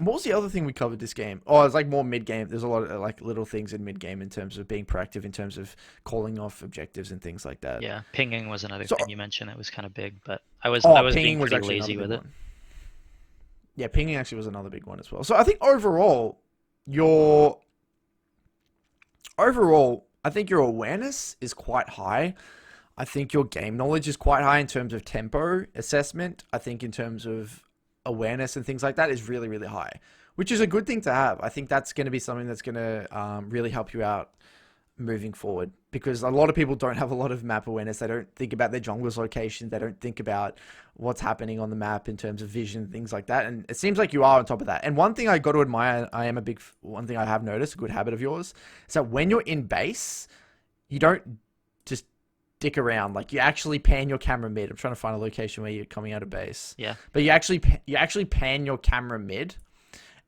Speaker 2: What was the other thing we covered this game? Oh, it's like more mid game. There's a lot of like little things in mid game in terms of being proactive, in terms of calling off objectives and things like that.
Speaker 1: Yeah. Pinging was another
Speaker 2: So,
Speaker 1: thing you mentioned that was kind of big, but I
Speaker 2: oh,
Speaker 1: was being
Speaker 2: pinging was
Speaker 1: pretty
Speaker 2: actually another
Speaker 1: lazy
Speaker 2: big
Speaker 1: with it.
Speaker 2: one. Yeah, pinging actually was another big one as well. So I think your overall, I think your awareness is quite high. I think your game knowledge is quite high in terms of tempo assessment. I think in terms of awareness and things like that is really, really high, which is a good thing to have. I think that's going to be something that's going to really help you out moving forward, because a lot of people don't have a lot of map awareness. They don't think about their jungler's location. They don't think about what's happening on the map in terms of vision, things like that. And it seems like you are on top of that. And one thing I got to admire, one thing I have noticed, a good habit of yours, is that when you're in base, you don't just dick around. Like, you actually pan your camera mid. I'm trying to find a location where you're coming out of base.
Speaker 1: Yeah.
Speaker 2: But you actually pan your camera mid,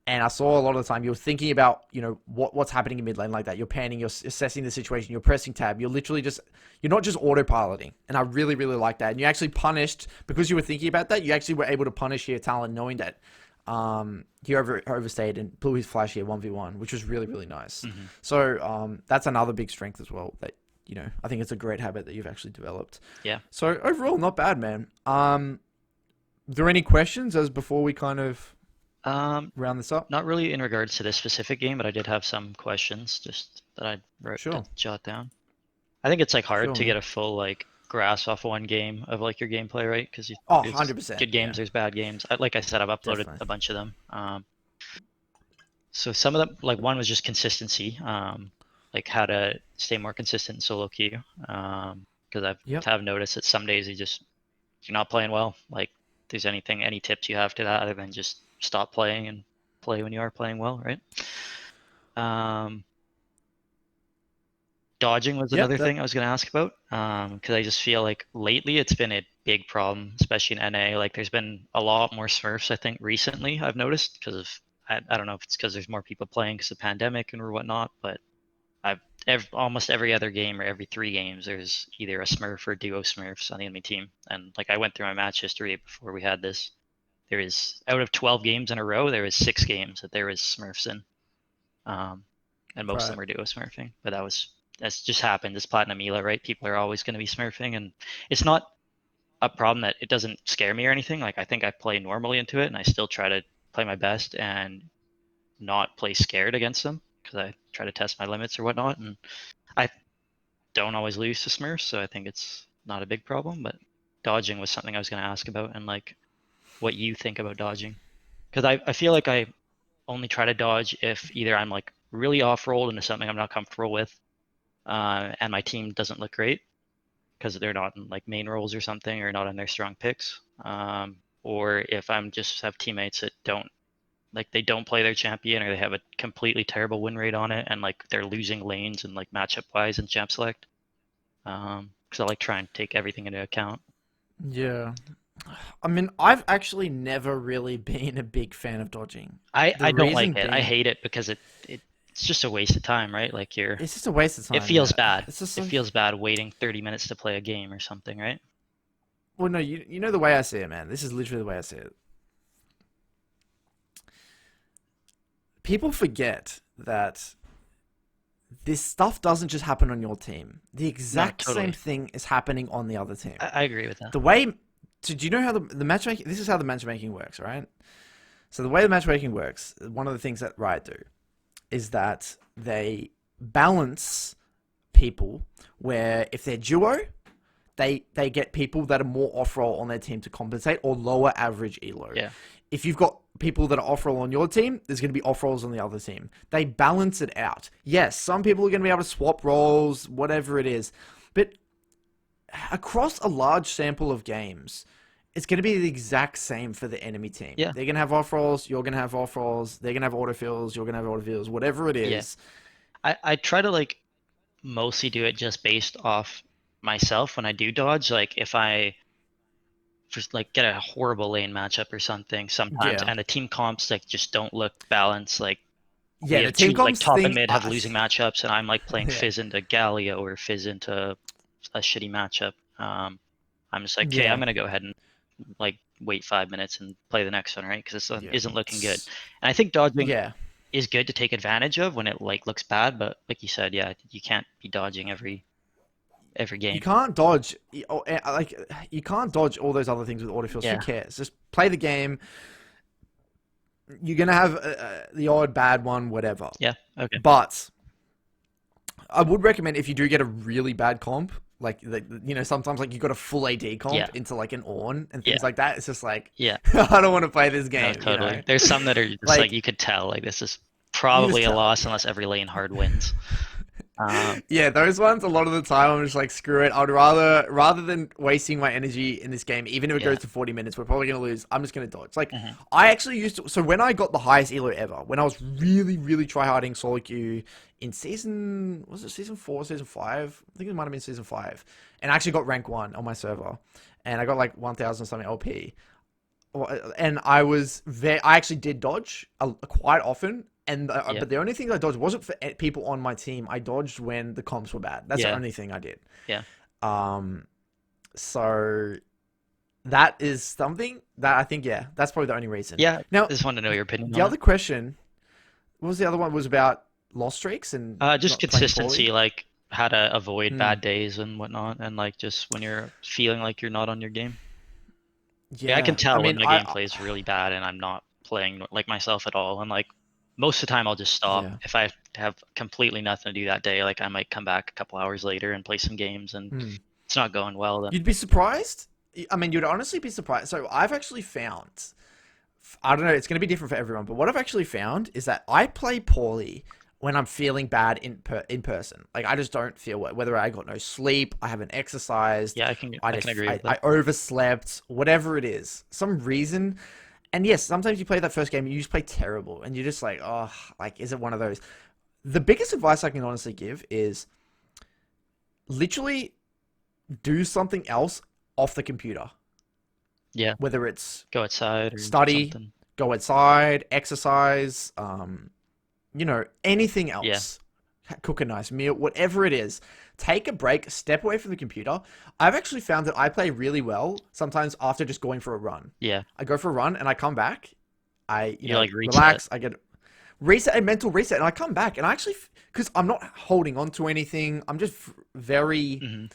Speaker 2: and I saw a lot of the time you're thinking about, what's happening in mid lane like that. You're panning, you're assessing the situation, you're pressing tab. You're literally you're not just autopiloting. And I really, really like that. And you actually punished, because you were thinking about that, you actually were able to punish your talent knowing that he overstayed and blew his flash here 1v1, which was really, really nice.
Speaker 1: Mm-hmm.
Speaker 2: So that's another big strength as well that, I think it's a great habit that you've actually developed.
Speaker 1: Yeah.
Speaker 2: So overall, not bad, man. Are there any questions as before we kind of round this up?
Speaker 1: Not really in regards to this specific game, but I did have some questions just that I wrote to
Speaker 2: Sure.
Speaker 1: jot down. I think it's like hard
Speaker 2: Sure,
Speaker 1: to get
Speaker 2: man.
Speaker 1: a full like grasp off one game of like your gameplay, right? Because
Speaker 2: Oh,
Speaker 1: there's
Speaker 2: 100%.
Speaker 1: good games,
Speaker 2: Yeah,
Speaker 1: there's bad games. Like I said, I've uploaded
Speaker 2: definitely.
Speaker 1: a bunch of them. So some of them, like one was just consistency, like how to stay more consistent in solo queue. Because
Speaker 2: Yep.
Speaker 1: I've noticed that some days you're not playing well. Like, if there's any tips you have to that other than just stop playing and play when you are playing well, right? Um, Dodging was
Speaker 2: Yep.
Speaker 1: another
Speaker 2: That.
Speaker 1: thing I was going to ask about, because I just feel like lately it's been a big problem, especially in NA. Like, there's been a lot more Smurfs, I think, recently, I've noticed, because I don't know if it's because there's more people playing because of the pandemic and or whatnot, but almost every other game or every 3 games, there's either a Smurf or duo Smurfs on the enemy team. And like I went through my match history before we had this. There is, out of 12 games in a row, there was 6 games that there was Smurfs in. And most of
Speaker 2: Right.
Speaker 1: them were duo Smurfing. But that's just happened. It's Platinum Ela, right? People are always going to be Smurfing, and it's not a problem that it doesn't scare me or anything. Like, I think I play normally into it, and I still try to play my best and not play scared against them because I try to test my limits or whatnot. And I don't always lose to Smurfs, so I think it's not a big problem. But dodging was something I was going to ask about, and like what you think about dodging, because I feel like I only try to dodge if either I'm like really off rolled into something I'm not comfortable with, and my team doesn't look great because they're not in like main roles or something, or not in their strong picks, or if I'm just have teammates that they don't play their champion, or they have a completely terrible win rate on it, and like they're losing lanes and like matchup wise and champ select. Because I like try and take everything into account.
Speaker 2: Yeah. I mean, I've actually never really been a big fan of dodging. The
Speaker 1: I don't like
Speaker 2: reason
Speaker 1: it. I
Speaker 2: being,
Speaker 1: hate it because it's just a waste of time, right? Like
Speaker 2: it's just a waste of
Speaker 1: it
Speaker 2: time.
Speaker 1: feels
Speaker 2: Yeah.
Speaker 1: bad.
Speaker 2: It's just
Speaker 1: It
Speaker 2: like,
Speaker 1: feels bad waiting 30 minutes to play a game or something, right?
Speaker 2: well, no, you know the way I see it, man. This is literally the way I see it. People forget that this stuff doesn't just happen on your team. The
Speaker 1: No,
Speaker 2: exact same
Speaker 1: totally.
Speaker 2: thing is happening on the other team.
Speaker 1: I agree with that.
Speaker 2: The way, so do you know how the matchmaking? This is how the matchmaking works, right? So the way the matchmaking works, one of the things that Riot do is that they balance people where if they're duo, they get people that are more off roll on their team to compensate, or lower average elo.
Speaker 1: Yeah.
Speaker 2: If you've got people that are off roll on your team, there's going to be off rolls on the other team. They balance it out. Yes, some people are going to be able to swap roles, whatever it is, but across a large sample of games, it's going to be the exact same for the enemy team.
Speaker 1: Yeah.
Speaker 2: They're going to have off rolls, you're going to have off rolls, they're going to have autofills, you're going to have autofills, whatever it
Speaker 1: Yeah.
Speaker 2: is.
Speaker 1: I try to like mostly do it just based off myself when I do dodge. Like if I just like get a horrible lane matchup or something sometimes,
Speaker 2: Yeah.
Speaker 1: and the team comps like just don't look balanced. Like we
Speaker 2: Yeah, the
Speaker 1: have
Speaker 2: team
Speaker 1: two like
Speaker 2: comps
Speaker 1: top and
Speaker 2: thing.
Speaker 1: mid have losing matchups, and I'm like playing
Speaker 2: Yeah.
Speaker 1: Fizz into Galio or Fizz into a shitty matchup. I'm just like, okay, I'm
Speaker 2: Yeah.
Speaker 1: gonna go ahead and like wait 5 minutes and play the next one, right? Because this one
Speaker 2: Yeah.
Speaker 1: isn't looking good. And I think dodging
Speaker 2: Yeah.
Speaker 1: is good to take advantage of when it like looks bad, but like you said, yeah, you can't be dodging every
Speaker 2: You
Speaker 1: game.
Speaker 2: can't dodge, like, you can't dodge all those other things with autofills. Who
Speaker 1: Yeah,
Speaker 2: cares? Just play the game. You're gonna have the odd bad one, whatever.
Speaker 1: yeah, okay,
Speaker 2: But I would recommend, if you do get a really bad comp, like sometimes like you got a full AD comp
Speaker 1: yeah,
Speaker 2: into like an Ornn and things
Speaker 1: yeah,
Speaker 2: like that. It's just like,
Speaker 1: yeah.
Speaker 2: I don't want to play this
Speaker 1: No,
Speaker 2: game.
Speaker 1: totally. There's some that are just like
Speaker 2: Like,
Speaker 1: you could tell like this is
Speaker 2: you just
Speaker 1: probably a
Speaker 2: tell.
Speaker 1: loss unless every lane hard wins.
Speaker 2: Yeah, those ones, a lot of the time I'm just like, screw it. I'd rather than wasting my energy in this game, even if it
Speaker 1: Yeah.
Speaker 2: goes to 40 minutes, we're probably gonna lose. I'm just gonna dodge. Like,
Speaker 1: Hmm.
Speaker 2: I actually used to. So when I got the highest elo ever, when I was really, really tryharding solo queue in season, was it season 4, season 5? I think it might have been season 5, and I actually got rank 1 on my server, and I got like 1,000 something LP. And I actually did dodge quite often. And
Speaker 1: Yeah,
Speaker 2: but the only thing I dodged wasn't for people on my team. I dodged when the comps were bad. That's the
Speaker 1: yeah,
Speaker 2: only thing I did.
Speaker 1: yeah,
Speaker 2: Um, so that is something that I think, yeah, that's probably the only reason.
Speaker 1: yeah.
Speaker 2: Now,
Speaker 1: I just want to know your opinion
Speaker 2: the
Speaker 1: on it.
Speaker 2: other question, what was the other one? Was about loss streaks and
Speaker 1: Just
Speaker 2: not playing poorly.
Speaker 1: consistency, like how to avoid
Speaker 2: Hmm.
Speaker 1: bad days and whatnot, and like just when you're feeling like you're not on your game. Yeah, I can
Speaker 2: Yeah, I
Speaker 1: tell when
Speaker 2: mean,
Speaker 1: my gameplay is really bad and I'm not playing like myself at all. And like most of the time, I'll just stop.
Speaker 2: yeah.
Speaker 1: If I have completely nothing to do that day, like I might come back a couple hours later and play some games, and
Speaker 2: Hmm.
Speaker 1: it's not going well. Then
Speaker 2: You'd be surprised. I mean, you'd honestly be surprised. So I've actually found, I don't know, it's going to be different for everyone, but what I've actually found is that I play poorly when I'm feeling bad in person. Like, I just don't feel well. Whether I got no sleep, I haven't exercised,
Speaker 1: yeah, I can agree with
Speaker 2: I
Speaker 1: that.
Speaker 2: overslept, whatever it is, some reason. And yes, sometimes you play that first game, you just play terrible, and you're just like, oh, like, is it one of those? The biggest advice I can honestly give is literally do something else off the computer,
Speaker 1: Yeah,
Speaker 2: whether it's
Speaker 1: go outside or
Speaker 2: study,
Speaker 1: something.
Speaker 2: go outside, exercise, anything
Speaker 1: Yeah,
Speaker 2: else. Cook a nice meal, whatever it is. Take a break, step away from the computer. I've actually found that I play really well sometimes after just going for a run.
Speaker 1: yeah,
Speaker 2: I go for a run and I come back. I,
Speaker 1: you like reset.
Speaker 2: relax. I get reset, a mental reset, and I come back and I actually, because I'm not holding on to anything. I'm just very
Speaker 1: Hmm.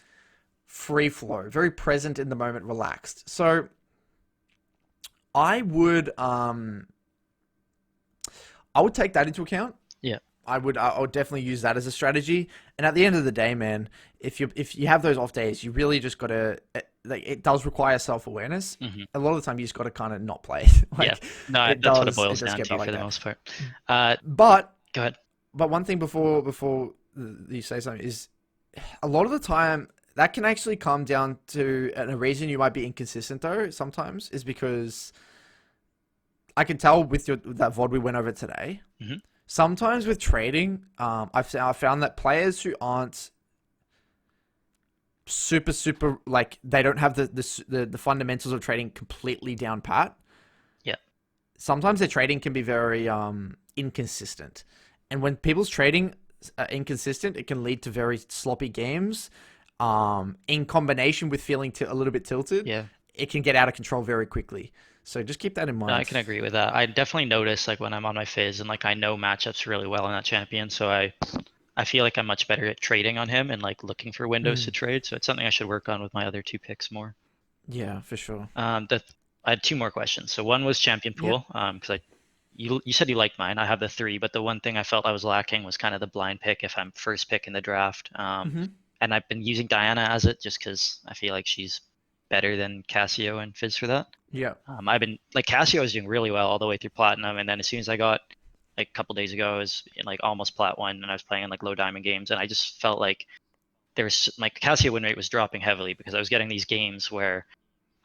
Speaker 2: free flow, very present in the moment, relaxed. So I would um I would take that into account.
Speaker 1: Yeah,
Speaker 2: I would definitely use that as a strategy. And at the end of the day, man, if you have those off days, you really just gotta, like, it does require self awareness.
Speaker 1: hmm,
Speaker 2: A lot of the time, you just gotta kind of not play.
Speaker 1: yeah.
Speaker 2: Like,
Speaker 1: No,
Speaker 2: it
Speaker 1: that's what it
Speaker 2: does
Speaker 1: boils down
Speaker 2: get bad
Speaker 1: to
Speaker 2: like
Speaker 1: for the
Speaker 2: that.
Speaker 1: most part. Uh,
Speaker 2: But
Speaker 1: go ahead.
Speaker 2: one thing before you say something is, a lot of the time that can actually come down to, and a reason you might be inconsistent though sometimes is because I can tell with that VOD we went over today.
Speaker 1: Hmm.
Speaker 2: Sometimes with trading, I've found that players who aren't super, like, they don't have the fundamentals of trading completely down pat.
Speaker 1: Yeah,
Speaker 2: Sometimes their trading can be very inconsistent, and when people's trading are inconsistent, it can lead to very sloppy games. In combination with feeling a little bit tilted,
Speaker 1: yeah.
Speaker 2: it can get out of control very quickly. So just keep that in
Speaker 1: No, I
Speaker 2: mind.
Speaker 1: can agree with that. I definitely notice like when I'm on my Fizz and like I know matchups really well in that champion, so I feel like I'm much better at trading on him and like looking for windows to
Speaker 2: Mm,
Speaker 1: trade. So it's something I should work on with my other two picks more.
Speaker 2: yeah, for sure.
Speaker 1: The I had two more questions. So one was champion
Speaker 2: Yep.
Speaker 1: pool. Because you said you liked mine. I have the three, but the one thing I felt I was lacking was kind of the blind pick if I'm first pick in the draft.
Speaker 2: Hmm.
Speaker 1: and I've been using Diana as it just because I feel like she's better than Cassio and Fizz for that.
Speaker 2: Yeah.
Speaker 1: I've been like Cassio was doing really well all the way through platinum, and then as soon as I got like a couple days ago, I was in like almost plat one, and I was playing in like low diamond games, and I just felt like there was my Cassio win rate was dropping heavily because I was getting these games where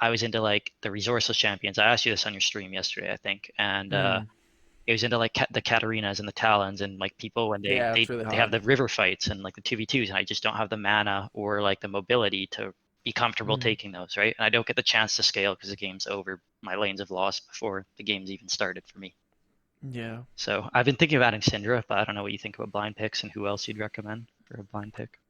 Speaker 1: I was into like the resourceless champions. I asked you this on your stream yesterday, I think, and
Speaker 2: Mm.
Speaker 1: it was into like the Katarinas and the Talons and like people when they
Speaker 2: Yeah,
Speaker 1: they
Speaker 2: it's really
Speaker 1: they have
Speaker 2: hard.
Speaker 1: the river fights and like the 2v2s, and I just don't have the mana or like the mobility to be comfortable
Speaker 2: Mm.
Speaker 1: taking those, right? And I don't get the chance to scale because the game's over. My lanes have lost before the game's even started for me.
Speaker 2: Yeah.
Speaker 1: So I've been thinking of adding Syndra, but I don't know what you think about blind picks and who else you'd recommend for a blind pick.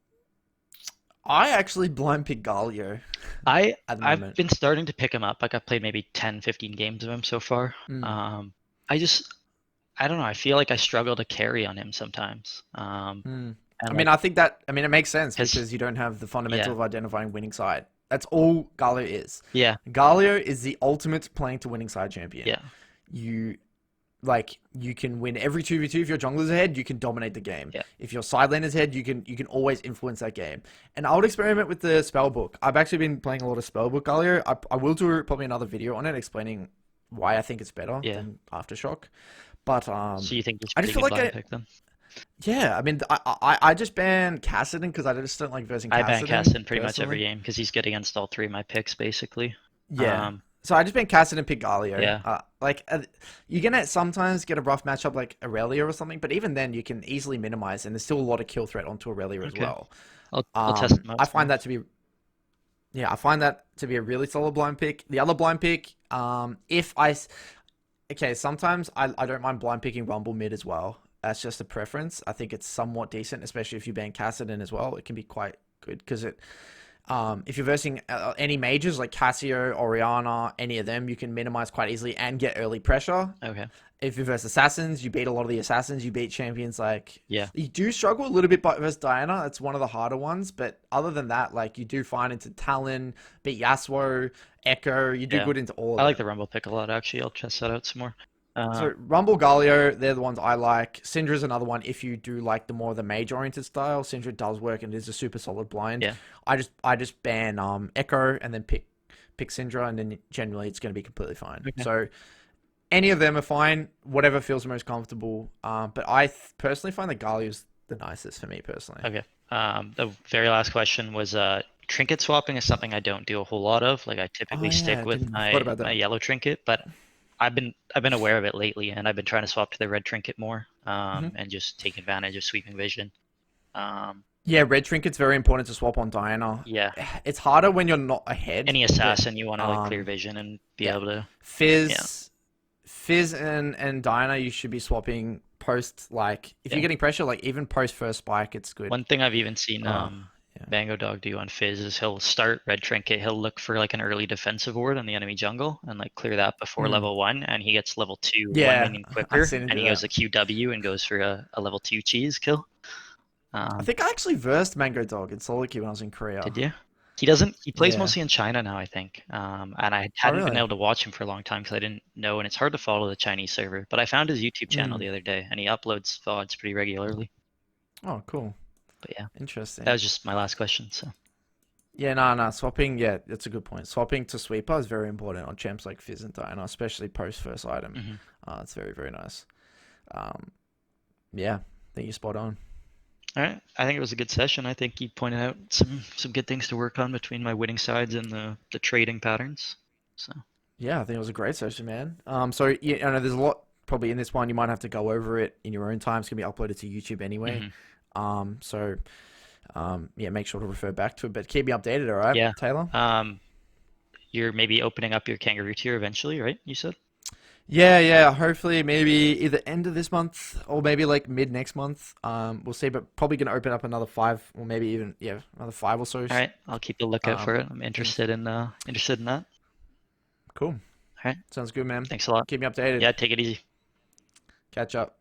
Speaker 2: I actually blind pick Galio
Speaker 1: I
Speaker 2: at the
Speaker 1: I've
Speaker 2: moment.
Speaker 1: been starting to pick him up. Like I've played maybe 10, 15 games of him so far.
Speaker 2: Mm.
Speaker 1: Um, I just I don't know. I feel like I struggle to carry on him sometimes.
Speaker 2: Mm.
Speaker 1: And
Speaker 2: I mean,
Speaker 1: like
Speaker 2: I think that, I mean, it makes sense
Speaker 1: because
Speaker 2: because you don't have the fundamental
Speaker 1: yeah,
Speaker 2: of identifying winning side. That's all Galio is.
Speaker 1: yeah,
Speaker 2: Galio is the ultimate playing to winning side champion.
Speaker 1: yeah,
Speaker 2: You like you can win every 2v2 if your jungler's ahead, you can dominate the game.
Speaker 1: yeah,
Speaker 2: If your side laner's ahead, you can always influence that game. And I would experiment with the spellbook. I've actually been playing a lot of spellbook Galio. I will do probably another video on it explaining why I think it's better
Speaker 1: yeah.
Speaker 2: than Aftershock. But
Speaker 1: So you think it's a
Speaker 2: I just
Speaker 1: pretty
Speaker 2: feel
Speaker 1: good
Speaker 2: like
Speaker 1: blind pick then?
Speaker 2: yeah, I mean, I just banned Kassadin because I just don't like versing
Speaker 1: I ban
Speaker 2: Kassadin
Speaker 1: Caston pretty much every
Speaker 2: personally.
Speaker 1: game because he's good against all three of my picks basically.
Speaker 2: Yeah.
Speaker 1: Um,
Speaker 2: So I just been Kassadin pick Galio.
Speaker 1: yeah,
Speaker 2: You're gonna sometimes get a rough matchup like Aurelia or something, but even then you can easily minimize, and there's still a lot of kill threat onto Aurelia as
Speaker 1: okay.
Speaker 2: well.
Speaker 1: I'll test him out
Speaker 2: I
Speaker 1: some
Speaker 2: find
Speaker 1: more.
Speaker 2: that to be yeah, I find that to be a really solid blind pick. The other blind pick, if I okay, sometimes I don't mind blind picking Rumble mid as well. That's just a preference. I think it's somewhat decent, especially if you ban Kassadin as well. It can be quite good because it if you're versing any mages like Cassio, Oriana, any of them, you can minimize quite easily and get early pressure.
Speaker 1: Okay.
Speaker 2: If you verse assassins, you beat a lot of the assassins. You beat champions like
Speaker 1: Yeah.
Speaker 2: you do struggle a little bit versus Diana. It's one of the harder ones, but other than that, like you do fine into Talon, beat Yasuo, Echo. You do
Speaker 1: Yeah.
Speaker 2: good into all
Speaker 1: I
Speaker 2: of
Speaker 1: like the
Speaker 2: them.
Speaker 1: Rumble pick a lot actually. I'll test that out some more.
Speaker 2: So Rumble, Galio, they're the ones I like. Syndra's another one if you do like the more of the mage oriented style. Syndra does work and it is a super solid blind.
Speaker 1: Yeah.
Speaker 2: I just ban Echo and then pick Syndra, and then generally it's going to be completely fine.
Speaker 1: Okay.
Speaker 2: So any of them are fine, whatever feels most comfortable. But I personally find that Galio's the nicest for me personally.
Speaker 1: Okay. The very last question was trinket swapping is something I don't do a whole lot of. Like I
Speaker 2: Oh
Speaker 1: typically stick
Speaker 2: yeah,
Speaker 1: with
Speaker 2: I forgot
Speaker 1: my
Speaker 2: about that.
Speaker 1: yellow trinket, but I've been aware of it lately, and I've been trying to swap to the red trinket more,
Speaker 2: Hmm.
Speaker 1: and just take advantage of sweeping vision. Um,
Speaker 2: Yeah, red trinket's very important to swap on Diana.
Speaker 1: yeah,
Speaker 2: It's harder when you're not ahead,
Speaker 1: any
Speaker 2: but
Speaker 1: assassin you want to like clear
Speaker 2: um,
Speaker 1: vision and be
Speaker 2: yeah,
Speaker 1: able to, yeah,
Speaker 2: Fizz and Diana, you should be swapping post like if you're
Speaker 1: yeah.
Speaker 2: getting pressure, like even post first spike, it's good.
Speaker 1: One thing I've even seen
Speaker 2: Uh, yeah.
Speaker 1: Mango Dog do on Fizz is he'll start red trinket, he'll look for like an early defensive ward on the enemy jungle and like clear that before
Speaker 2: Mm.
Speaker 1: level one, and he gets level two one
Speaker 2: Yeah,
Speaker 1: minion
Speaker 2: I've
Speaker 1: quicker,
Speaker 2: seen him
Speaker 1: and
Speaker 2: do
Speaker 1: he goes
Speaker 2: that.
Speaker 1: to QW and goes for a level two cheese kill.
Speaker 2: I
Speaker 1: Um,
Speaker 2: think I actually versed Mango Dog in solo queue when I was in Korea.
Speaker 1: did you? He plays
Speaker 2: Yeah.
Speaker 1: mostly in China now, I think. And I
Speaker 2: Oh,
Speaker 1: hadn't been
Speaker 2: really?
Speaker 1: able to watch him for a long time because I didn't know, and it's hard to follow the Chinese server. But I found his YouTube channel
Speaker 2: Mm.
Speaker 1: the other day, and he uploads VODs pretty regularly.
Speaker 2: Oh, cool.
Speaker 1: But yeah, that
Speaker 2: Interesting.
Speaker 1: was just my last question. So
Speaker 2: Yeah, no, no. Swapping, yeah, that's a good point. Swapping to sweeper is very important on champs like Fizz and Diana, especially post first item.
Speaker 1: mhm.
Speaker 2: It's very, very nice. Um, yeah, I think you're spot on.
Speaker 1: All right, I think it was a good session. I think you pointed out some good things to work on between my winning sides and the trading patterns. So
Speaker 2: Yeah, I think it was a great session, man. So yeah, I know there's a lot probably in this one. You might have to go over it in your own time. It's gonna be uploaded to YouTube anyway.
Speaker 1: mhm.
Speaker 2: So yeah, make sure to refer back to it. But keep me updated, all right,
Speaker 1: Yeah,
Speaker 2: Taylor?
Speaker 1: um, you're maybe opening up your kangaroo tier eventually, right? You said.
Speaker 2: Yeah, yeah. Hopefully, maybe either end of this month or maybe like mid next month. We'll see. But probably gonna open up another five, or maybe even yeah, another five or so.
Speaker 1: All right, I'll keep a lookout for it. I'm
Speaker 2: Things.
Speaker 1: interested in that.
Speaker 2: Cool.
Speaker 1: All right,
Speaker 2: Sounds good, man.
Speaker 1: thanks a lot.
Speaker 2: Keep me updated.
Speaker 1: Yeah, take it easy.
Speaker 2: Catch up.